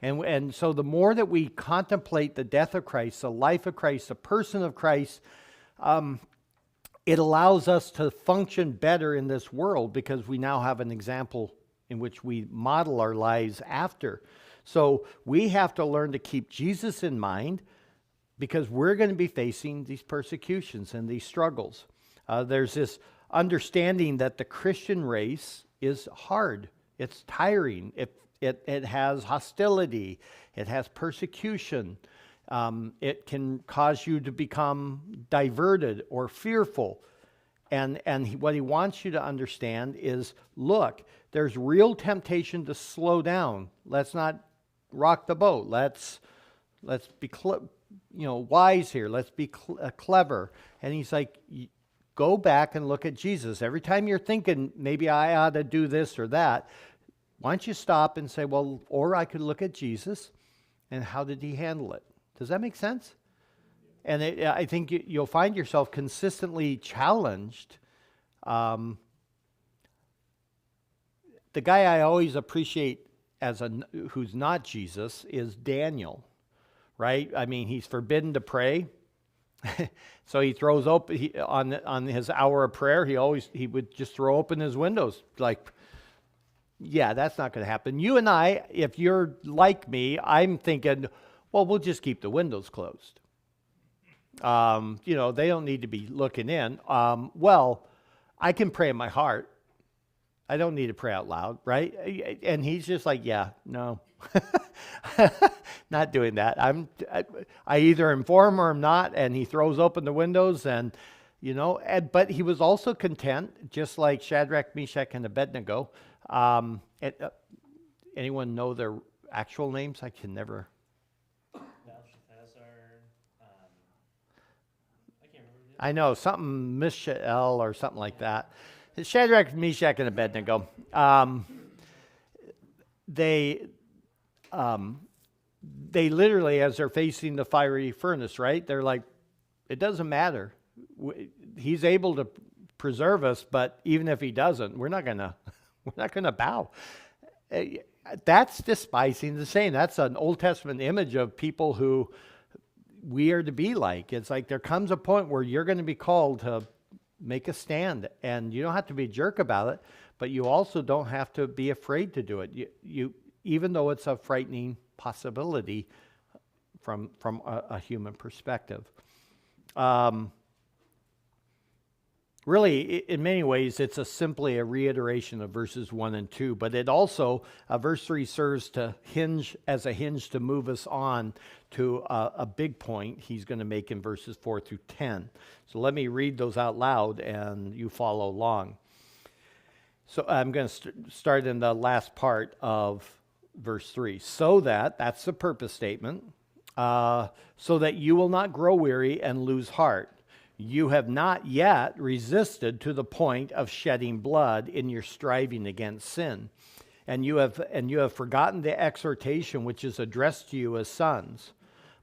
And so the more that we contemplate the death of Christ, the life of Christ, the person of Christ, it allows us to function better in this world because we now have an example in which we model our lives after. So we have to learn to keep Jesus in mind because we're going to be facing these persecutions and these struggles. There's this understanding that the Christian race is hard. It's tiring. It has hostility. It has persecution. It can cause you to become diverted or fearful. And what he wants you to understand is, look, there's real temptation to slow down. Let's not rock the boat. Let's be wise here. Let's be clever. And he's like, go back and look at Jesus. Every time you're thinking, maybe I ought to do this or that, why don't you stop and say, well, or I could look at Jesus, and how did he handle it? Does that make sense? And I think you'll find yourself consistently challenged. The guy I always appreciate who's not Jesus is Daniel, right? I mean, he's forbidden to pray. So he throws open, on his hour of prayer, he would just throw open his windows. Like, yeah, that's not going to happen. You and I, if you're like me, I'm thinking, well, we'll just keep the windows closed. They don't need to be looking in. Well, I can pray in my heart. I don't need to pray out loud, right? And he's just like, yeah, no, not doing that. I either am for him or I'm not, and he throws open the windows, but he was also content, just like Shadrach, Meshach, and Abednego. Anyone know their actual names? I can never. I know, something Mishael or something like that. Shadrach, Meshach, and Abednego. They literally, as they're facing the fiery furnace, right? They're like, it doesn't matter. He's able to preserve us, but even if he doesn't, we're not gonna bow. That's despising the same. That's an Old Testament image of people who we are to be like. It's like there comes a point where you're going to be called to make a stand, and you don't have to be a jerk about it, but you also don't have to be afraid to do it. You even though it's a frightening possibility from a human perspective. really, in many ways, it's simply a reiteration of verses 1 and 2, but it also, verse 3 serves to as a hinge to move us on to a big point he's going to make in verses 4 through 10. So let me read those out loud and you follow along. So I'm going to start in the last part of verse 3. So that's the purpose statement, so that you will not grow weary and lose heart. You have not yet resisted to the point of shedding blood in your striving against sin. And you have forgotten the exhortation which is addressed to you as sons.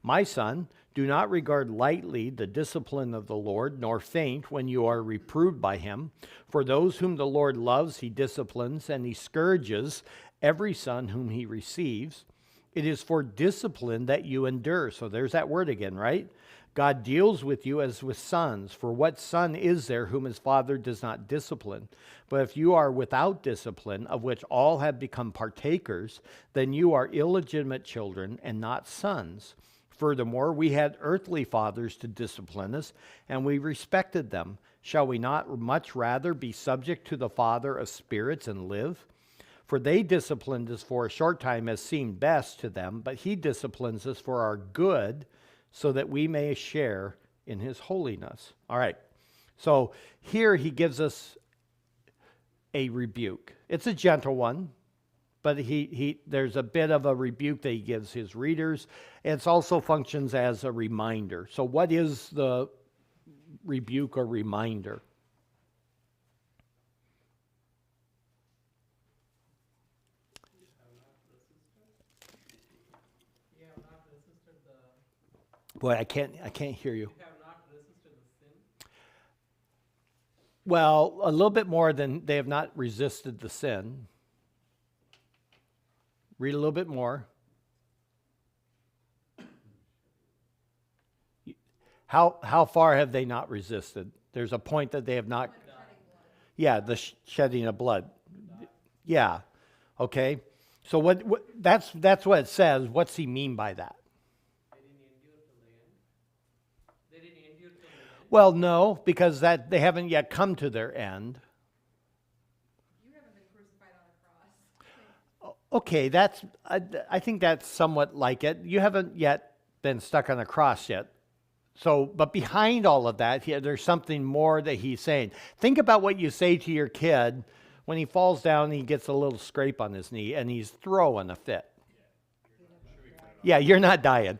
My son, do not regard lightly the discipline of the Lord, nor faint when you are reproved by him. For those whom the Lord loves, he disciplines, and he scourges every son whom he receives. It is for discipline that you endure. So there's that word again, right? God deals with you as with sons. For what son is there whom his father does not discipline? But if you are without discipline, of which all have become partakers, then you are illegitimate children and not sons. Furthermore, we had earthly fathers to discipline us, and we respected them. Shall we not much rather be subject to the Father of spirits and live? For they disciplined us for a short time as seemed best to them, but he disciplines us for our good, so that we may share in his holiness. All right, so here he gives us a rebuke. It's a gentle one, but there's a bit of a rebuke that he gives his readers. It also functions as a reminder. So what is the rebuke or reminder? Boy, I can't hear you. Well, a little bit more than they have not resisted the sin. Read a little bit more. How far have they not resisted? There's a point that they have not. Yeah, the shedding of blood. Yeah. Okay. So what that's what it says. What's he mean by that? Well, no, because that they haven't yet come to their end. You haven't been crucified on a cross. Okay, I think that's somewhat like it. You haven't yet been stuck on a cross yet. So, but behind all of that, there's something more that he's saying. Think about what you say to your kid when he falls down and he gets a little scrape on his knee and he's throwing a fit. Yeah, you're not dying.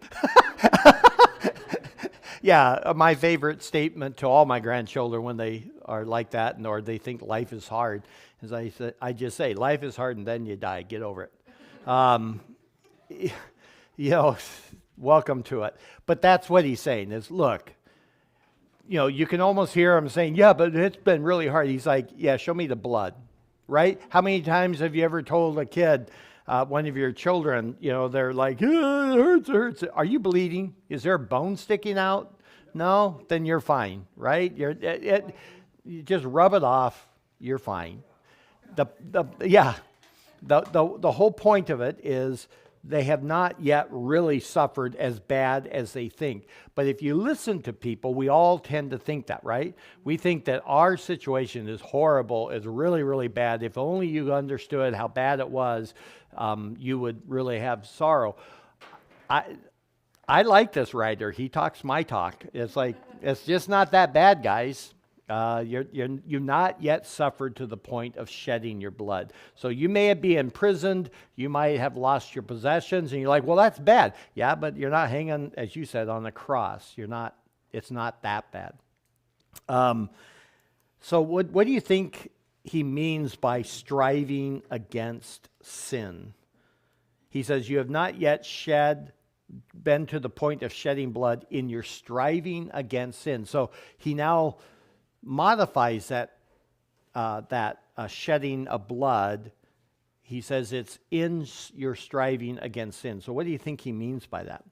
Yeah, my favorite statement to all my grandchildren when they are like that or they think life is hard is I just say, life is hard and then you die. Get over it. Welcome to it. But that's what he's saying is, look, you can almost hear him saying, yeah, but it's been really hard. He's like, yeah, show me the blood, right? How many times have you ever told a kid, one of your children, they're like, it hurts. Are you bleeding? Is there a bone sticking out? No? Then you're fine, right? You just rub it off. You're fine. The whole point of it is they have not yet really suffered as bad as they think. But if you listen to people, we all tend to think that, right? We think that our situation is horrible, is really, really bad. If only you understood how bad it was, you would really have sorrow. I like this writer. He talks my talk. It's like, it's just not that bad, guys. You've not yet suffered to the point of shedding your blood. So you may be imprisoned, you might have lost your possessions, and you're like, well, that's bad. Yeah, but you're not hanging, as you said, on the cross. It's not that bad. So what do you think he means by striving against sin? He says, you have not yet been to the point of shedding blood in your striving against sin. So he now modifies that shedding of blood. He says it's in your striving against sin. So what do you think he means by that?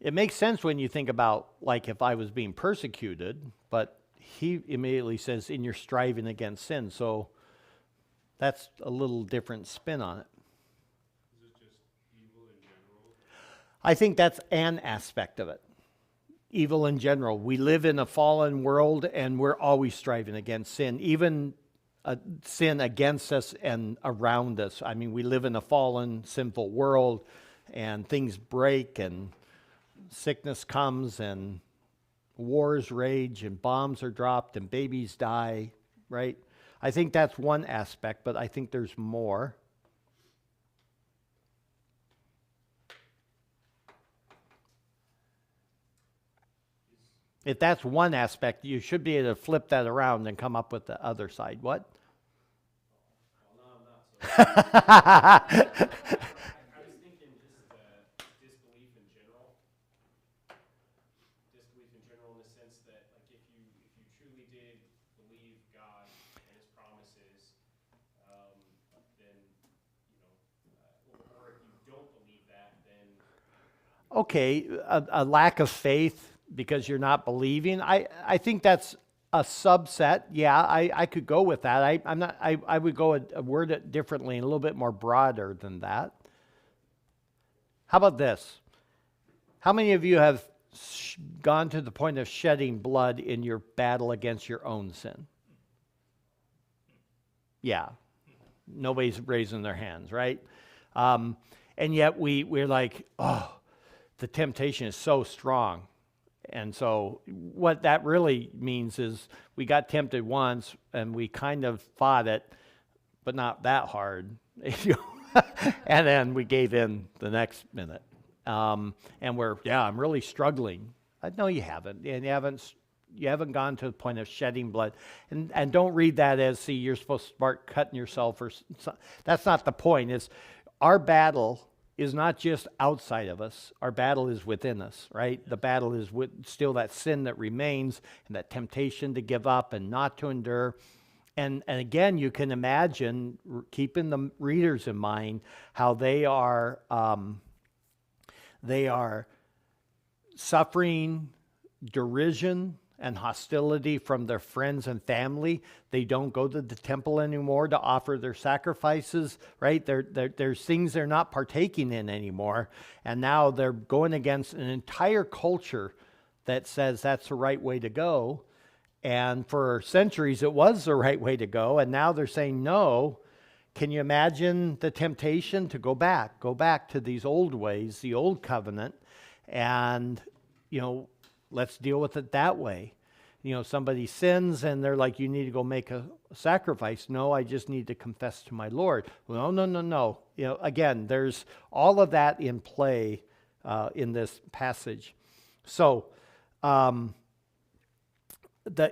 It makes sense when you think about, like, if I was being persecuted, but he immediately says in your striving against sin. So that's a little different spin on it. Is it just, I think that's an aspect of it. Evil in general. We live in a fallen world and we're always striving against sin, even sin against us and around us. I mean, we live in a fallen, sinful world and things break and sickness comes and wars rage and bombs are dropped and babies die, right? I think that's one aspect, but I think there's more. If that's one aspect, you should be able to flip that around and come up with the other side. What? Well, no, I'm not so. I was thinking just disbelief in general. Disbelief in general in the sense that, like, if you truly did believe God and His promises, then, or if you don't believe that, then. Okay, a lack of faith because you're not believing. I think that's a subset. Yeah, I could go with that. I would go word it differently and a little bit more broader than that. How about this? How many of you have gone to the point of shedding blood in your battle against your own sin? Yeah, nobody's raising their hands, right? And yet we're like, oh, the temptation is so strong. And so what that really means is we got tempted once and we kind of fought it, but not that hard. And then we gave in the next minute. And I'm really struggling. No, you haven't. And you haven't gone to the point of shedding blood. And don't read that as, see, you're supposed to start cutting yourself. That's not the point. It's our battle is not just outside of us. Our battle is within us, right? The battle is still that sin that remains and that temptation to give up and not to endure. And again, you can imagine, keeping the readers in mind, how they are suffering derision and hostility from their friends and family. They don't go to the temple anymore to offer their sacrifices, right? There's things they're not partaking in anymore. And now they're going against an entire culture that says that's the right way to go. And for centuries, it was the right way to go. And now they're saying no. Can you imagine the temptation to go back to these old ways, the old covenant, and, let's deal with it that way. Somebody sins and they're like, you need to go make a sacrifice. No, I just need to confess to my Lord. Well, no. Again, there's all of that in play in this passage. So, the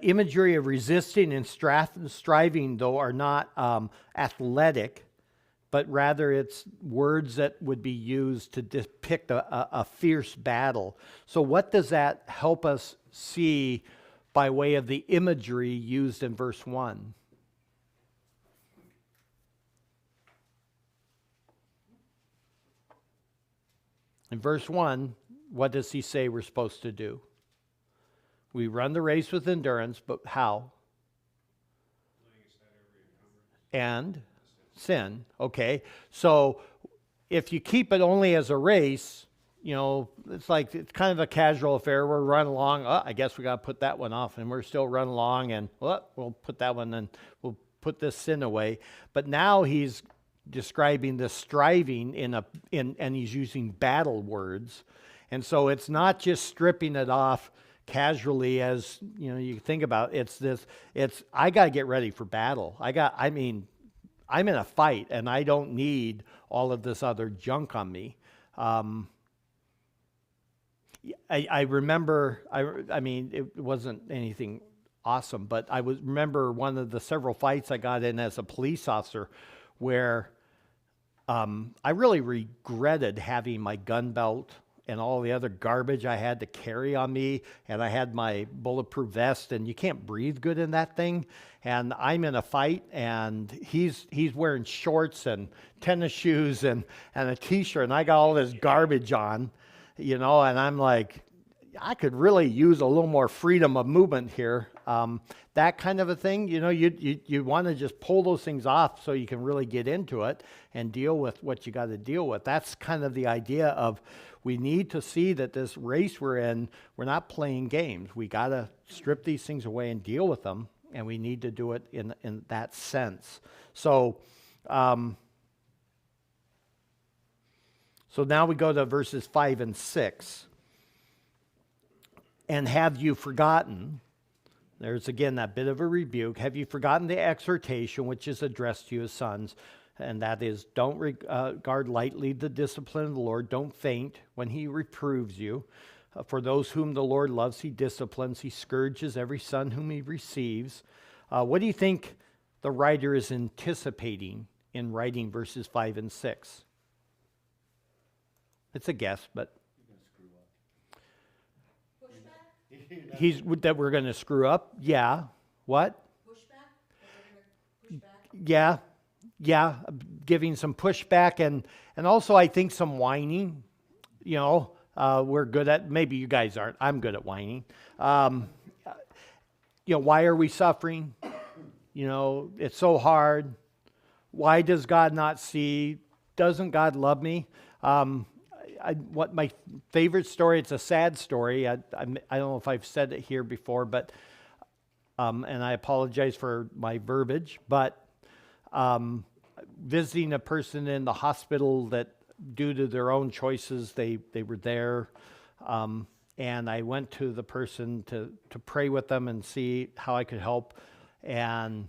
imagery of resisting and striving, though, are not athletic, but rather it's words that would be used to depict a fierce battle. So what does that help us see by way of the imagery used in verse 1? In verse 1, what does he say we're supposed to do? We run the race with endurance, but how? And sin. Okay, so if you keep it only as a race, it's kind of a casual affair. We're running along. Oh, I guess we got to put that one off, and we're still running along, and we'll put that one, and we'll put this sin away. But now he's describing the striving and he's using battle words, and so it's not just stripping it off casually as you think about it. It's I got to get ready for battle. I'm in a fight, and I don't need all of this other junk on me. I remember, it wasn't anything awesome, but I remember one of the several fights I got in as a police officer where I really regretted having my gun belt and all the other garbage I had to carry on me, and I had my bulletproof vest, and you can't breathe good in that thing. And I'm in a fight, and he's wearing shorts and tennis shoes and a t-shirt, and I got all this garbage on, and I'm like, I could really use a little more freedom of movement here. That kind of a thing, you want to just pull those things off so you can really get into it and deal with what you got to deal with. That's kind of the idea of We need to see that this race we're in, we're not playing games. We got to strip these things away and deal with them, and we need to do it in that sense. So now we go to verses 5 and 6. And have you forgotten? There's again that bit of a rebuke. Have you forgotten the exhortation which is addressed to you as sons? And that is, don't regard lightly the discipline of the Lord. Don't faint when he reproves you. For those whom the Lord loves, he disciplines. He scourges every son whom he receives. What do you think the writer is anticipating in writing verses 5 and 6? It's a guess, but Pushback? that we're going to screw up. Yeah. What? Pushback? Push back? Yeah, giving some pushback and also I think some whining. You know, we're good at, maybe you guys aren't, I'm good at whining. You know, why are we suffering? You know, it's so hard. Why does God not see? Doesn't God love me? What my favorite story, it's a sad story. I don't know if I've said it here before, but, and I apologize for my verbiage, but visiting a person in the hospital that due to their own choices, they were there. And I went to the person to pray with them and see how I could help. And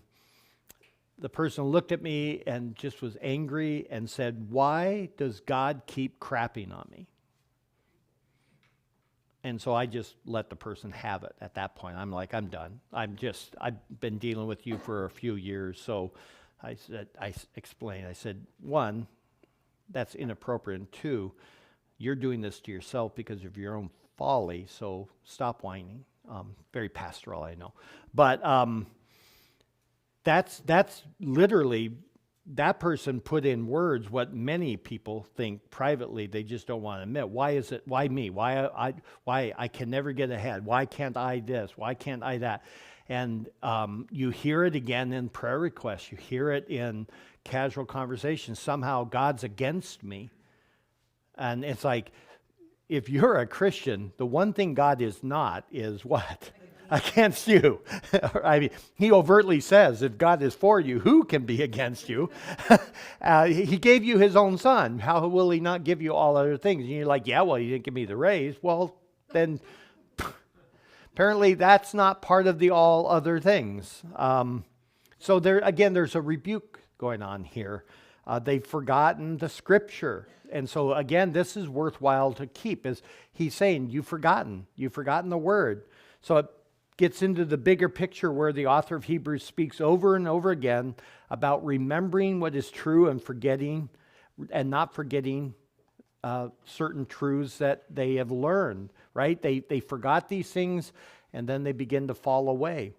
the person looked at me and just was angry and said, "Why does God keep crapping on me?" And so I just let the person have it at that point. I'm like, I'm done. I've been dealing with you for a few years. So I explained, I said, one, that's inappropriate. And two, you're doing this to yourself because of your own folly. So stop whining. Very pastoral, I know. But that's literally, that person put in words what many people think privately they just don't want to admit. Why me? Why I can never get ahead? Why can't I this? Why can't I that? And you hear it again in prayer requests. You hear it in casual conversations. Somehow God's against me. And it's like, if you're a Christian, the one thing God is not is what? Against you. I mean, he overtly says, if God is for you, who can be against you? He gave you his own son. How will he not give you all other things? And you're like, yeah, well, he didn't give me the raise. Well, then apparently that's not part of the all other things. So there's a rebuke going on here. They've forgotten the scripture. And so again, this is worthwhile to keep. Is he's saying, you've forgotten the word. So it gets into the bigger picture where the author of Hebrews speaks over and over again about remembering what is true and forgetting and not forgetting certain truths that they have learned, right? They forgot these things and then they begin to fall away.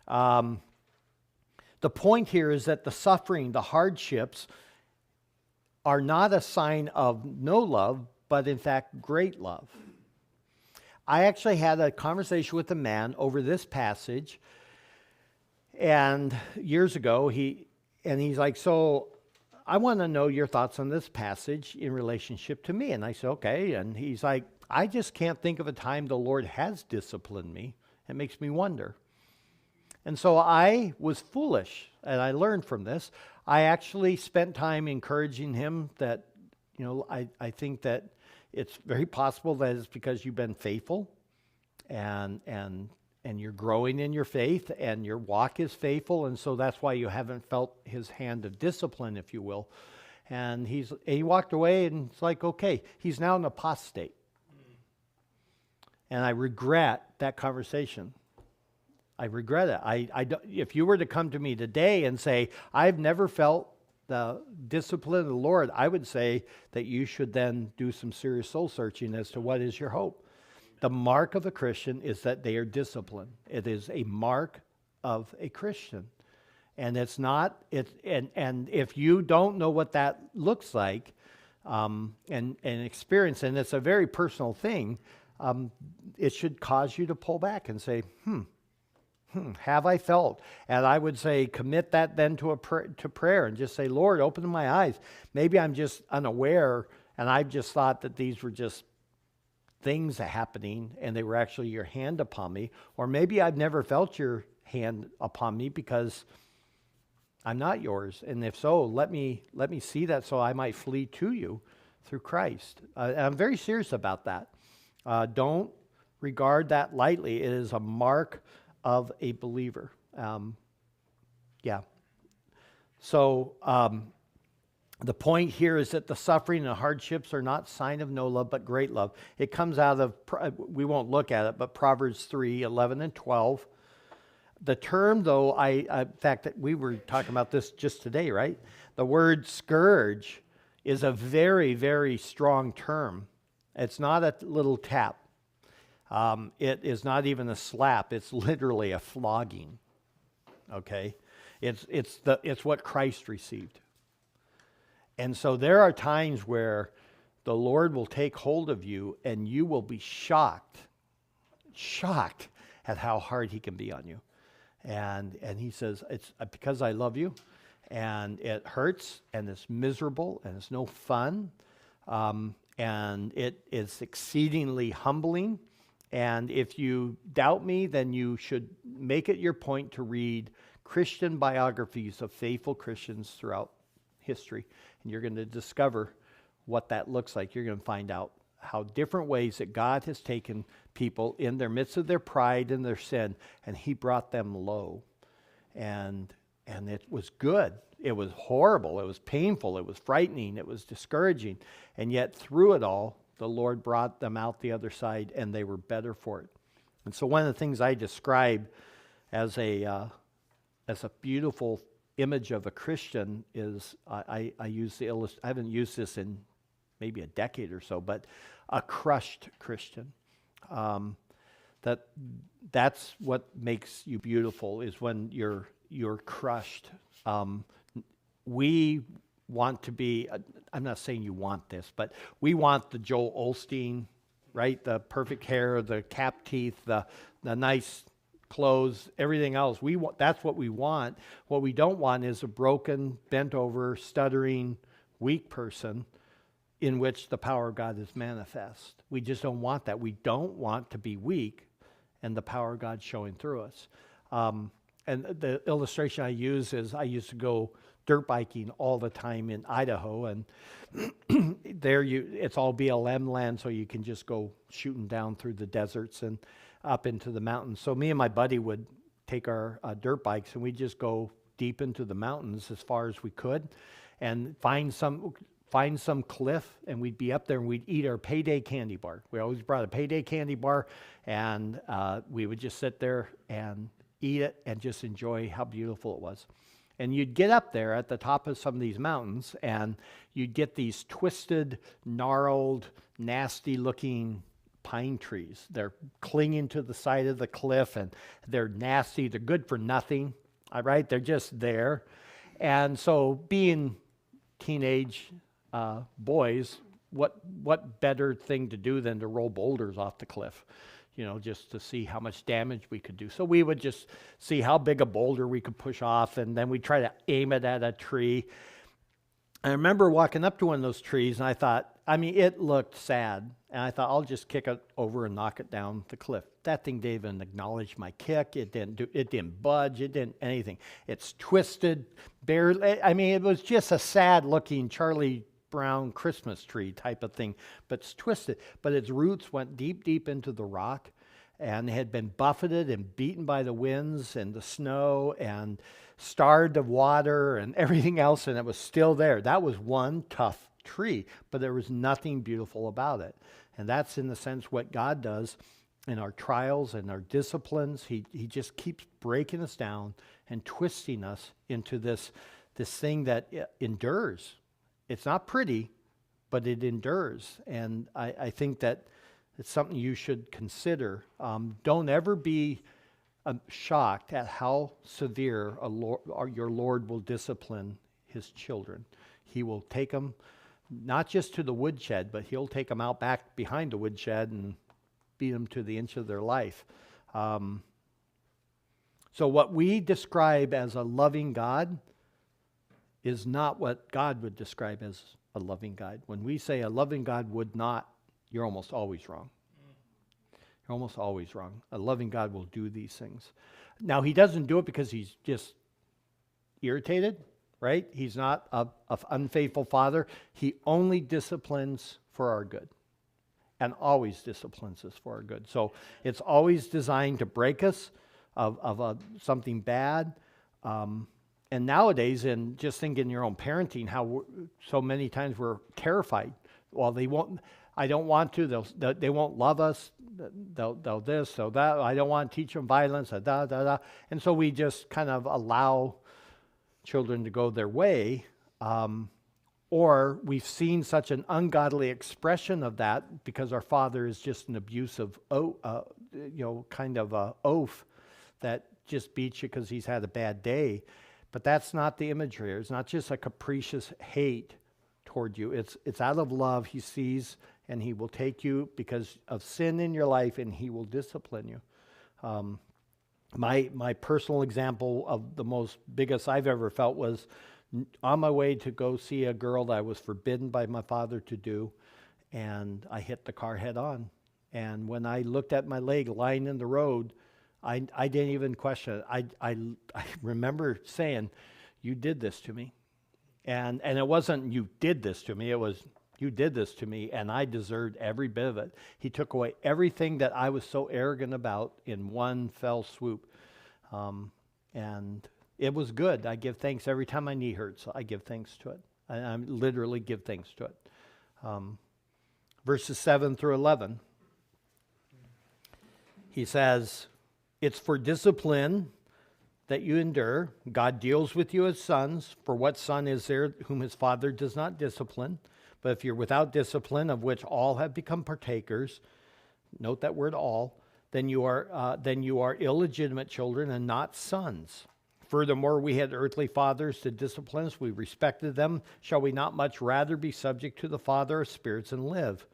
The point here is that the suffering, the hardships are not a sign of no love, but in fact, great love. I actually had a conversation with a man over this passage, and years ago, he's like, so I want to know your thoughts on this passage in relationship to me. And I said, okay. And he's like, I just can't think of a time the Lord has disciplined me. It makes me wonder. And so I was foolish, and I learned from this. I actually spent time encouraging him that, you know, I think that it's very possible that it's because you've been faithful and you're growing in your faith and your walk is faithful, and so that's why you haven't felt his hand of discipline, if you will. And he walked away, and it's like, okay, he's now an apostate. And I regret that conversation. I regret it. If you were to come to me today and say, I've never felt the discipline of the Lord, I would say that you should then do some serious soul searching as to what is your hope. The mark of a Christian is that they are disciplined. It is a mark of a Christian. And it's not, and if you don't know what that looks like and experience, and it's a very personal thing, it should cause you to pull back and say, have I felt? And I would say commit that then to prayer and just say, Lord, open my eyes. Maybe I'm just unaware and I've just thought that these were just things happening and they were actually your hand upon me. Or maybe I've never felt your hand upon me because I'm not yours. And if so, let me see that so I might flee to you through Christ. And I'm very serious about that. Don't regard that lightly. It is a mark of a believer. Yeah. So the point here is that the suffering and hardships are not sign of no love, but great love. It comes out of, we won't look at it, but Proverbs 3:11 and 12. The term, though, in fact, we were talking about this just today, right? The word scourge is a very, very strong term. It's not a little tap. It is not even a slap. It's literally a flogging. Okay, it's what Christ received. And so there are times where the Lord will take hold of you and you will be shocked at how hard he can be on you. And he says, it's because I love you, and it hurts, and it's miserable, and it's no fun, and it is exceedingly humbling. And if you doubt me, then you should make it your point to read Christian biographies of faithful Christians throughout history. And you're going to discover what that looks like. You're going to find out how different ways that God has taken people in their midst of their pride and their sin, and he brought them low. And it was good. It was horrible. It was painful. It was frightening. It was discouraging. And yet through it all, the Lord brought them out the other side, and they were better for it. And so one of the things I describe as a beautiful image of a Christian is I use the I haven't used this in maybe a decade or so, but a crushed Christian. That's what makes you beautiful, is when you're crushed. We want to be, I'm not saying you want this, but we want the Joel Osteen, right? The perfect hair, the cap teeth, the nice clothes, everything else. That's what we want. What we don't want is a broken, bent over, stuttering, weak person in which the power of God is manifest. We just don't want that. We don't want to be weak and the power of God showing through us. And the illustration I use is I used to go dirt biking all the time in Idaho, and there it's all BLM land, so you can just go shooting down through the deserts and up into the mountains. So me and my buddy would take our dirt bikes, and we'd just go deep into the mountains as far as we could and find some cliff, and we'd be up there and we'd eat our payday candy bar. We always brought a payday candy bar, and we would just sit there and eat it and just enjoy how beautiful it was. And you'd get up there at the top of some of these mountains, and you'd get these twisted, gnarled, nasty-looking pine trees. They're clinging to the side of the cliff, and they're nasty. They're good for nothing, all right? They're just there. And so being teenage boys, what better thing to do than to roll boulders off the cliff, just to see how much damage we could do. So we would just see how big a boulder we could push off, and then we'd try to aim it at a tree. I remember walking up to one of those trees, and I thought, it looked sad, and I thought, I'll just kick it over and knock it down the cliff. That thing didn't even acknowledge my kick. It didn't budge. It didn't anything. It's twisted, barely. It was just a sad-looking Charlie Brown Christmas tree type of thing, but it's twisted. But its roots went deep, deep into the rock, and had been buffeted and beaten by the winds and the snow and starved of water and everything else, and it was still there. That was one tough tree, but there was nothing beautiful about it. And that's in the sense what God does in our trials and our disciplines. He just keeps breaking us down and twisting us into this thing that endures. It's not pretty, but it endures. And I think that it's something you should consider. Don't ever be shocked at how severe your Lord will discipline his children. He will take them not just to the woodshed, but he'll take them out back behind the woodshed and beat them to the inch of their life. So what we describe as a loving God is not what God would describe as a loving God. When we say a loving God would not, you're almost always wrong. You're almost always wrong. A loving God will do these things. Now, he doesn't do it because he's just irritated, right? He's not an unfaithful father. He only disciplines for our good, and always disciplines us for our good. So it's always designed to break us of something bad. And nowadays, and just think in your own parenting, how so many times we're terrified. Well, they won't. I don't want to. They won't love us. They'll this, they'll that. I don't want to teach them violence. And so we just kind of allow children to go their way. Or we've seen such an ungodly expression of that because our father is just an abusive, kind of a oaf that just beats you because he's had a bad day. But that's not the imagery. It's not just a capricious hate toward you. It's out of love. He sees, and he will take you because of sin in your life, and he will discipline you. My personal example of the most biggest I've ever felt was on my way to go see a girl that I was forbidden by my father to do, and I hit the car head on. And when I looked at my leg lying in the road, I didn't even question it. I remember saying, "You did this to me." And it wasn't "you did this to me," it was "you did this to me," and I deserved every bit of it. He took away everything that I was so arrogant about in one fell swoop. And it was good. I give thanks every time my knee hurts. I give thanks to it. I literally give thanks to it. Verses 7 through 11. He says, "It's for discipline that you endure. God deals with you as sons. For what son is there whom his father does not discipline? But if you're without discipline, of which all have become partakers," note that word "all," then you are illegitimate children and not sons. Furthermore, we had earthly fathers to discipline us. We respected them. Shall we not much rather be subject to the Father of spirits and live?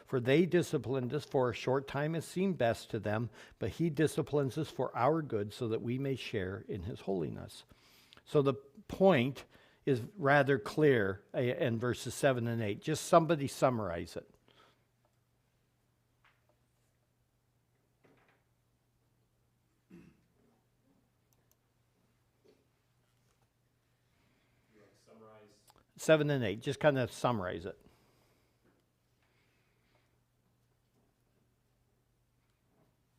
For they disciplined us for a short time as seemed best to them, but he disciplines us for our good so that we may share in his holiness. So the point is rather clear in verses 7 and 8. Just somebody summarize it. Summarize. 7 and 8, just kind of summarize it.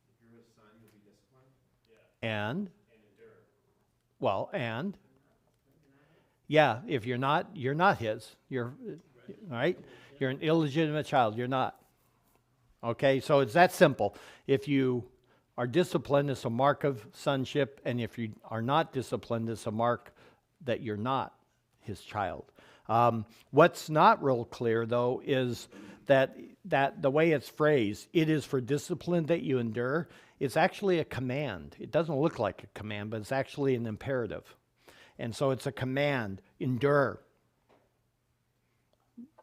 If you're a son, you'll be disciplined. And, endure. well, and, yeah, if you're not his. You're, right? You're an illegitimate child. You're not. Okay, so it's that simple. If you are disciplined, it's a mark of sonship, and if you are not disciplined, it's a mark that you're not his child. What's not real clear, though, is that the way it's phrased, "it is for discipline that you endure," it's actually a command. It doesn't look like a command, but it's actually an imperative. And so it's a command, endure.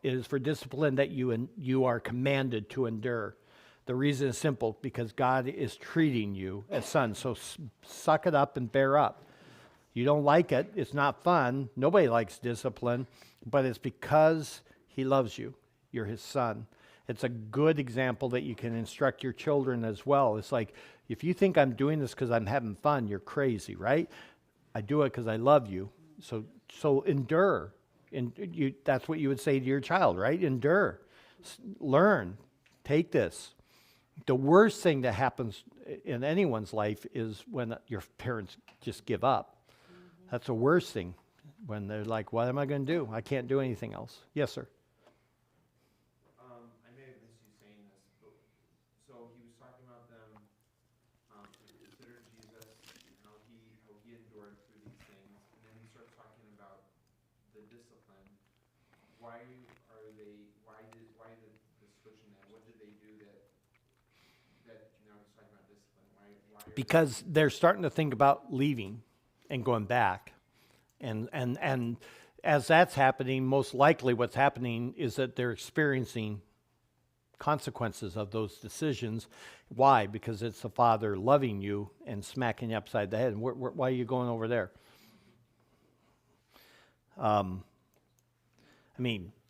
It is for discipline that you are commanded to endure. The reason is simple, because God is treating you as sons. So suck it up and bear up. You don't like it. It's not fun. Nobody likes discipline, but it's because he loves you. You're his son. It's a good example that you can instruct your children as well. It's like, if you think I'm doing this because I'm having fun, you're crazy, right? I do it because I love you. So endure. And that's what you would say to your child, right? Endure. Learn. Take this. The worst thing that happens in anyone's life is when your parents just give up. That's the worst thing, when they're like, "What am I going to do? I can't do anything else." Yes, sir. I may have missed you saying this, but so he was talking about them to consider Jesus and how he endured through these things, and then he starts talking about the discipline. Why did the switch in that? What did they do that now he's talking about discipline? Why Because they're starting to think about leaving and going back. And as that's happening, most likely what's happening is that they're experiencing consequences of those decisions. Why? Because it's the Father loving you and smacking you upside the head. And why are you going over there? I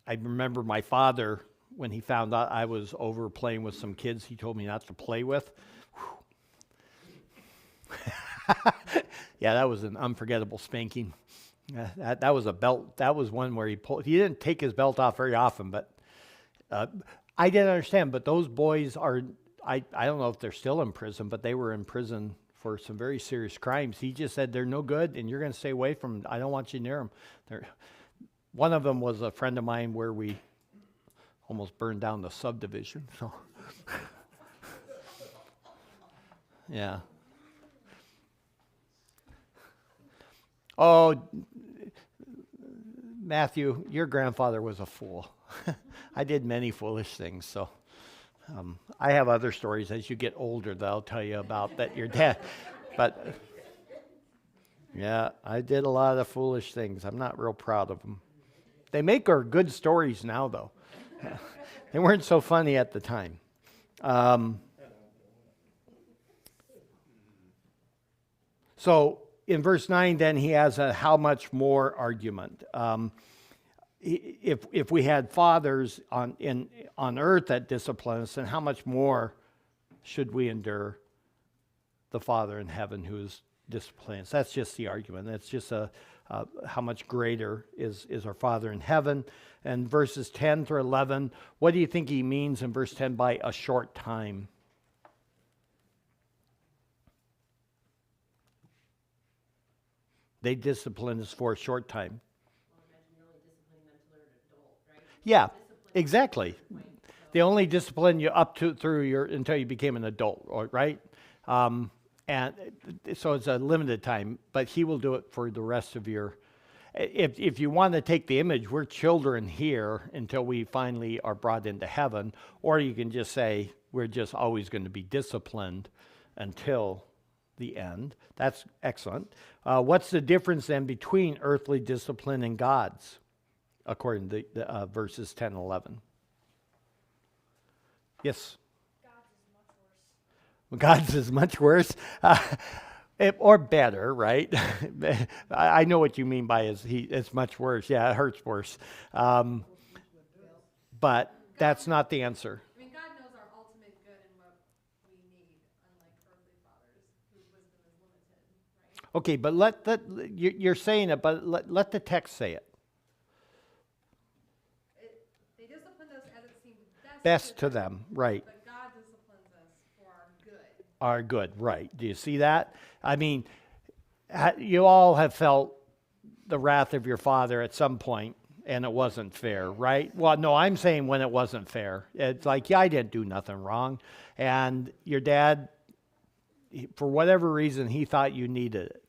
remember my father when he found out I was over playing with some kids he told me not to play with. Yeah, that was an unforgettable spanking. That was a belt. That was one where he didn't take his belt off very often, but I didn't understand. But those boys are, I don't know if they're still in prison, but they were in prison for some very serious crimes. He just said, they're no good, and you're going to stay away from them. I don't want you near them. One of them was a friend of mine where we almost burned down the subdivision. So, yeah. Oh, Matthew, your grandfather was a fool. I did many foolish things, so I have other stories as you get older that I'll tell you about that your dad. But yeah, I did a lot of foolish things. I'm not real proud of them. They make our good stories now, though. They weren't so funny at the time. So in verse 9, then he has a how much more argument. If we had fathers on earth that discipline us, then how much more should we endure the Father in heaven who is disciplining us? That's just the argument. That's just how much greater is our Father in heaven. And verses 10 through 11, what do you think he means in verse 10 by a short time? They discipline us for a short time. Yeah, exactly. They only discipline you up to until you became an adult, right? And so it's a limited time, but he will do it for the rest of your. If you want to take the image, we're children here until we finally are brought into heaven, or you can just say we're just always going to be disciplined until the end. That's excellent. What's the difference then between earthly discipline and God's, according to verses 10 and 11? Yes? God's is much worse. Or better, right? I know what you mean by it's much worse. Yeah, it hurts worse. But that's not the answer. I mean, God knows our ultimate good and what we need, unlike earthly fathers whose wisdom is limited, right? Okay, but you're saying it, but let the text say it. They disciplined us as it seemed Best to them, right. But God disciplines us for our good. Are good, right. Do you see that? I mean, you all have felt the wrath of your father at some point, and it wasn't fair, right? Well, no, I'm saying when it wasn't fair. It's like, yeah, I didn't do nothing wrong. And your dad, for whatever reason, he thought you needed it.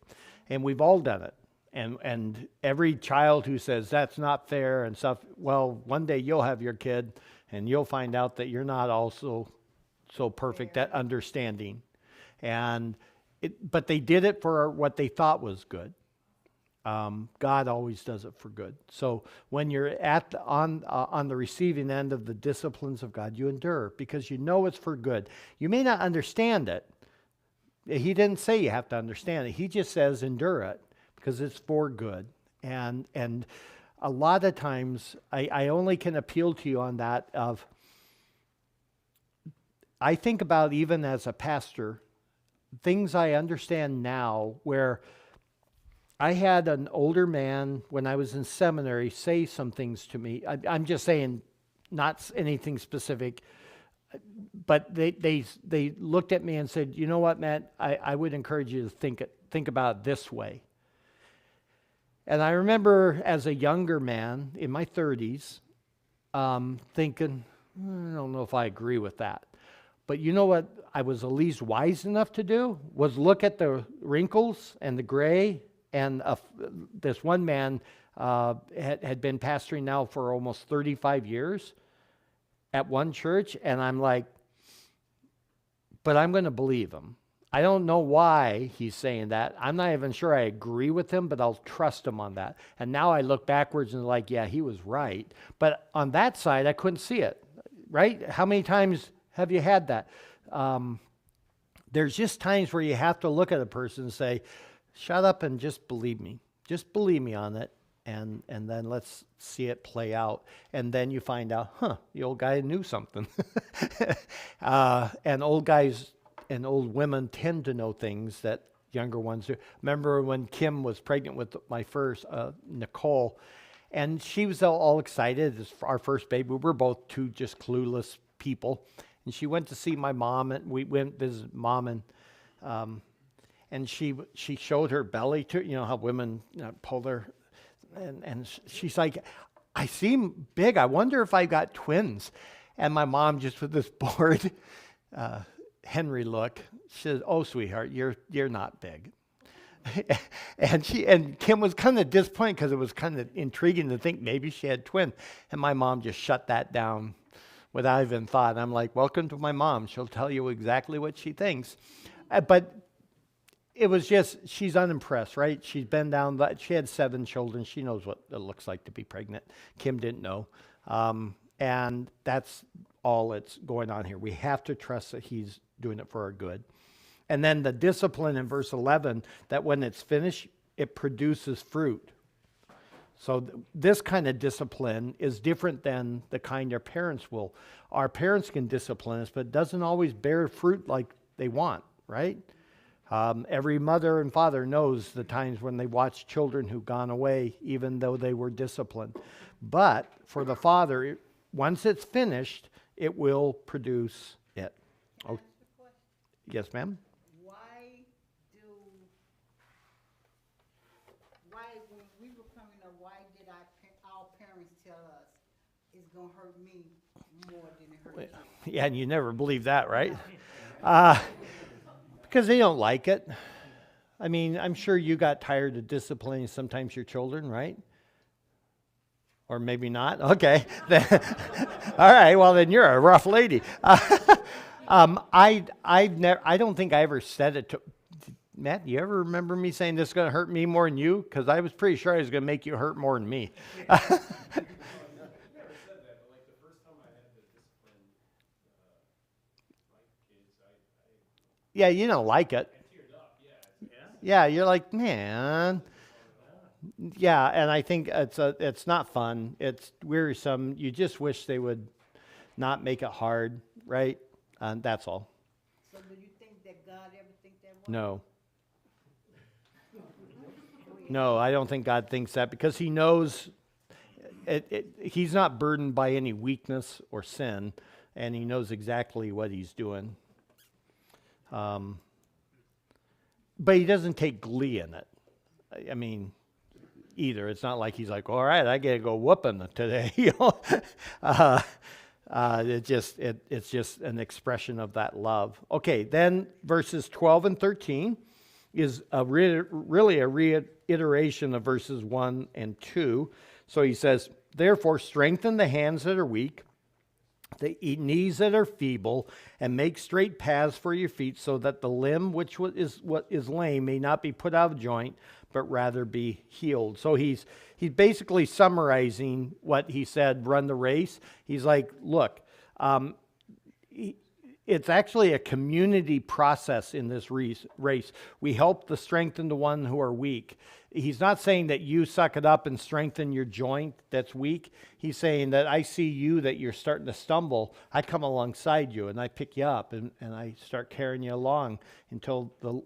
And we've all done it. And every child who says, that's not fair and stuff, well, one day you'll have your kid, and you'll find out that you're not also so perfect at understanding. But they did it for what they thought was good. God always does it for good. So when you're on the receiving end of the disciplines of God, you endure because you know it's for good. You may not understand it. He didn't say you have to understand it. He just says endure it because it's for good. And a lot of times, I only can appeal to you on that of, I think about even as a pastor, things I understand now where I had an older man when I was in seminary say some things to me. I'm just saying not anything specific, but they looked at me and said, you know what, Matt, I would encourage you to think about it this way. And I remember as a younger man in my 30s thinking, I don't know if I agree with that. But you know what I was at least wise enough to do was look at the wrinkles and the gray. And this one man had been pastoring now for almost 35 years at one church. And I'm like, but I'm going to believe him. I don't know why he's saying that. I'm not even sure I agree with him, but I'll trust him on that. And now I look backwards and like, yeah, he was right. But on that side, I couldn't see it, right? How many times have you had that? There's just times where you have to look at a person and say, shut up and just believe me. Just believe me on it. and then let's see it play out. And then you find out, the old guy knew something. And old guys and old women tend to know things that younger ones do. Remember when Kim was pregnant with my first, Nicole, and she was all excited. It's our first baby. We were both two just clueless people. And she went to see my mom, and we went visit mom, and she showed her belly to, you know how women pull their, and she's like, I seem big. I wonder if I got twins. And my mom just with this bored Henry look, she says, "Oh, sweetheart, you're not big." and Kim was kind of disappointed because it was kind of intriguing to think maybe she had twins. And my mom just shut that down without even thought. I'm like, welcome to my mom. She'll tell you exactly what she thinks. But it was just, she's unimpressed, right? She's been down, she had 7 children. She knows what it looks like to be pregnant. Kim didn't know. And that's all that's going on here. We have to trust that he's doing it for our good. And then the discipline in verse 11, that when it's finished, it produces fruit. So this kind of discipline is different than the kind our parents will. Our parents can discipline us, but it doesn't always bear fruit like they want, right? Every mother and father knows the times when they watch children who've gone away, even though they were disciplined. But for the father, once it's finished, it will produce it. Oh, yes, ma'am? When we were coming up, why did our parents tell us it's going to hurt me more than it hurt you? Yeah, and you never believe that, right? Because they don't like it. I mean, I'm sure you got tired of disciplining sometimes your children, right? Or maybe not. Okay. All right. Well, then you're a rough lady. I don't think I ever said it to Matt. Do you ever remember me saying this is going to hurt me more than you? Because I was pretty sure I was going to make you hurt more than me. Yeah, you don't like it. Yeah, you're like, man. Yeah, and I think it's not fun. It's wearisome. You just wish they would not make it hard, right? That's all. So do you think that God ever think that way? No. No, I don't think God thinks that because he knows he's not burdened by any weakness or sin, and he knows exactly what he's doing. But he doesn't take glee in it. I mean, either. It's not like he's like, all right, I got to go whooping today. It's just an expression of that love. Okay, then verses 12 and 13 is really a reiteration of verses 1 and 2. So he says, therefore strengthen the hands that are weak, the knees that are feeble, and make straight paths for your feet, so that the limb which is lame may not be put out of joint, but rather be healed. So he's basically summarizing what he said, run the race. He's like, look, it's actually a community process in this race. We help to strengthen the one who are weak. He's not saying that you suck it up and strengthen your joint that's weak. He's saying that I see you, that you're starting to stumble. I come alongside you and I pick you up and I start carrying you along until the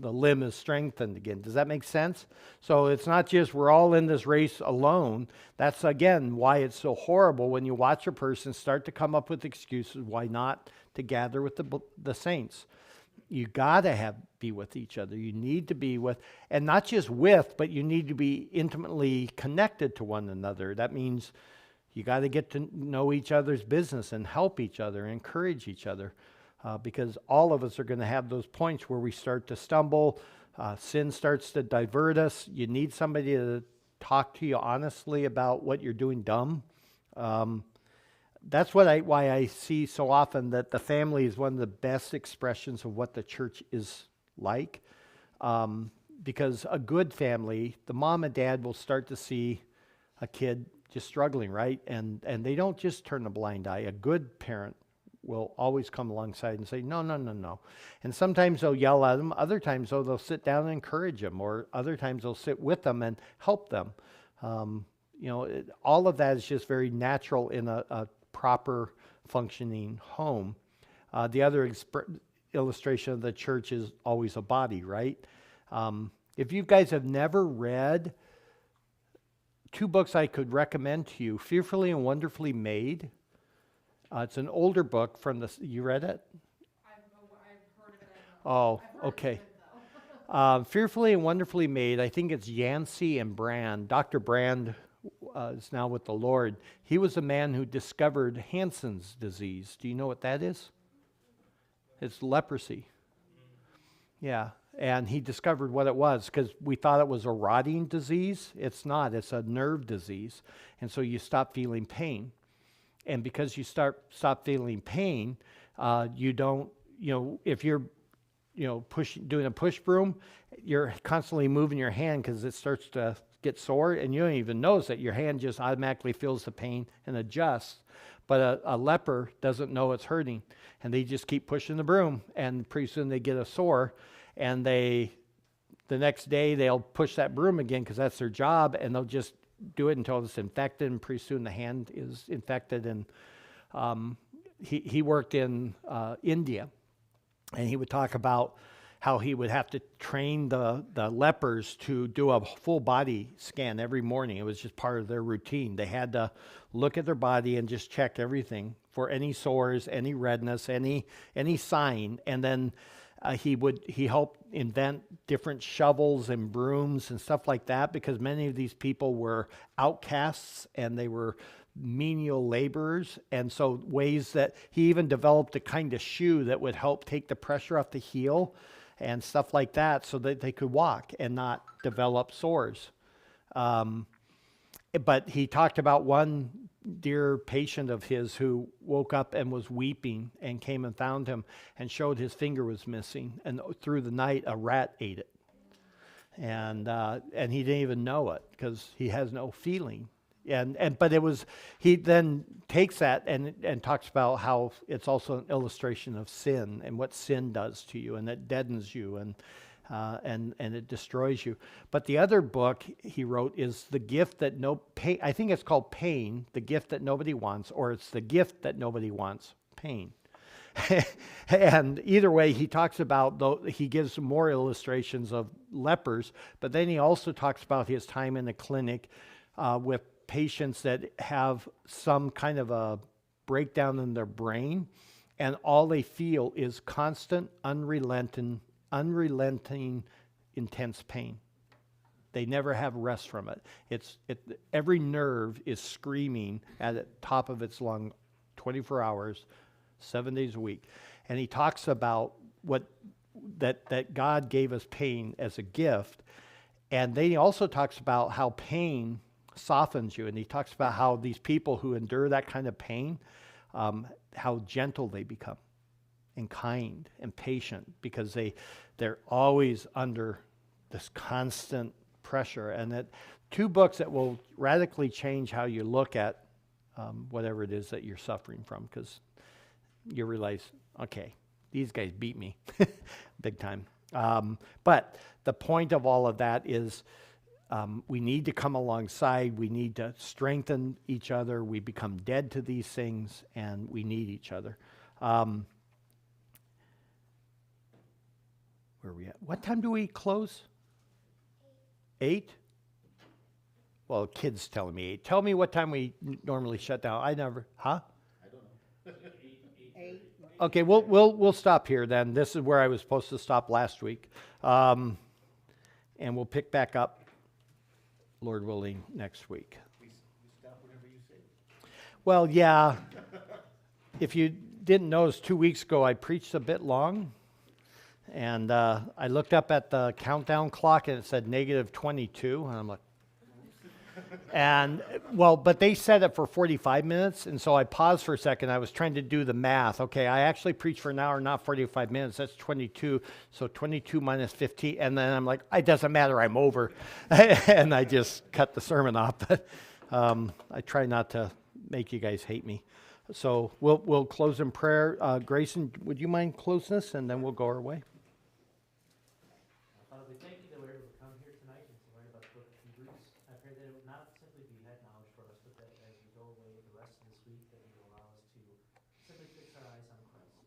limb is strengthened again. Does that make sense? So it's not just we're all in this race alone. That's, again, why it's so horrible when you watch a person start to come up with excuses why not to gather with the saints. You got to be with each other. You need to be with, and not just with, but you need to be intimately connected to one another. That means you got to get to know each other's business and help each other, encourage each other, because all of us are going to have those points where we start to stumble. Sin starts to divert us. You need somebody to talk to you honestly about what you're doing dumb. That's why I see so often that the family is one of the best expressions of what the church is like. Because a good family, the mom and dad will start to see a kid just struggling, right? And they don't just turn a blind eye. A good parent will always come alongside and say, no. And sometimes they'll yell at them. Other times, they'll sit down and encourage them. Or other times, they'll sit with them and help them. All of that is just very natural in a proper functioning home. The other illustration of the church is always a body, right? If you guys have never read 2 books I could recommend to you, Fearfully and Wonderfully Made. It's an older book from you read it? I've heard of it. I don't know. Oh, I've heard okay. of it, though. Fearfully and Wonderfully Made, I think it's Yancey and Brand. Dr. Brand is now with the Lord. He was the man who discovered Hansen's disease. Do you know what that is? It's leprosy. Yeah, and he discovered what it was because we thought it was a rotting disease. It's not. It's a nerve disease. And so you stop feeling pain. And because you stop feeling pain, you don't, if you're doing a push broom, you're constantly moving your hand because it starts to get sore, and you don't even notice that your hand just automatically feels the pain and adjusts. But a leper doesn't know it's hurting, and they just keep pushing the broom, and pretty soon they get a sore, and the next day they'll push that broom again because that's their job, and they'll just do it until it's infected, and pretty soon the hand is infected. And he worked in India. And he would talk about how he would have to train the lepers to do a full body scan every morning. It was just part of their routine. They had to look at their body and just check everything for any sores, any redness, any sign. And then he helped invent different shovels and brooms and stuff like that because many of these people were outcasts and they were menial laborers, and so ways that he even developed a kind of shoe that would help take the pressure off the heel and stuff like that so that they could walk and not develop sores. But he talked about one dear patient of his who woke up and was weeping and came and found him and showed his finger was missing, and through the night a rat ate it, and he didn't even know it because he has no feeling. But he then takes that and talks about how it's also an illustration of sin and what sin does to you, and it deadens you and it destroys you. But the other book he wrote is The Gift That I think it's called Pain, The Gift That Nobody Wants, or it's The Gift That Nobody Wants, Pain. And either way, he talks about, he gives more illustrations of lepers, but then he also talks about his time in the clinic with patients that have some kind of a breakdown in their brain, and all they feel is constant, unrelenting, intense pain. They never have rest from it. Every nerve is screaming at the top of its lung 24 hours, 7 days a week. And he talks about that God gave us pain as a gift. And then he also talks about how pain softens you, and he talks about how these people who endure that kind of pain, how gentle they become and kind and patient because they're always under this constant pressure. And that 2 books that will radically change how you look at whatever it is that you're suffering from, because you realize, okay, these guys beat me big time. But the point of all of that is we need to come alongside. We need to strengthen each other. We become dead to these things, and we need each other. Where are we at? What time do we close? 8? Well, kids telling me 8. Tell me what time we normally shut down. I never, huh? I don't know. 8. Okay, we'll stop here then. This is where I was supposed to stop last week. And we'll pick back up, Lord willing, next week. We stop whenever you say. Well, yeah. If you didn't notice, 2 weeks ago I preached a bit long. And I looked up at the countdown clock and it said -22. And I'm like, but they said it for 45 minutes. And so I paused for a second. I was trying to do the math. Okay, I actually preached for an hour, not 45 minutes. That's 22. So 22 minus 15. And then I'm like, it doesn't matter. I'm over. And I just cut the sermon off. But I try not to make you guys hate me. So we'll close in prayer. Grayson, would you mind closing this? And then we'll go our way. Father, we thank you that we're able to come here tonight and to learn about the book of Hebrews. I pray that it would not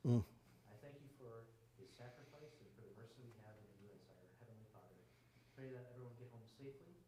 Mm. I thank you for his sacrifice and for the mercy we have in you as our Heavenly Father. Pray that everyone get home safely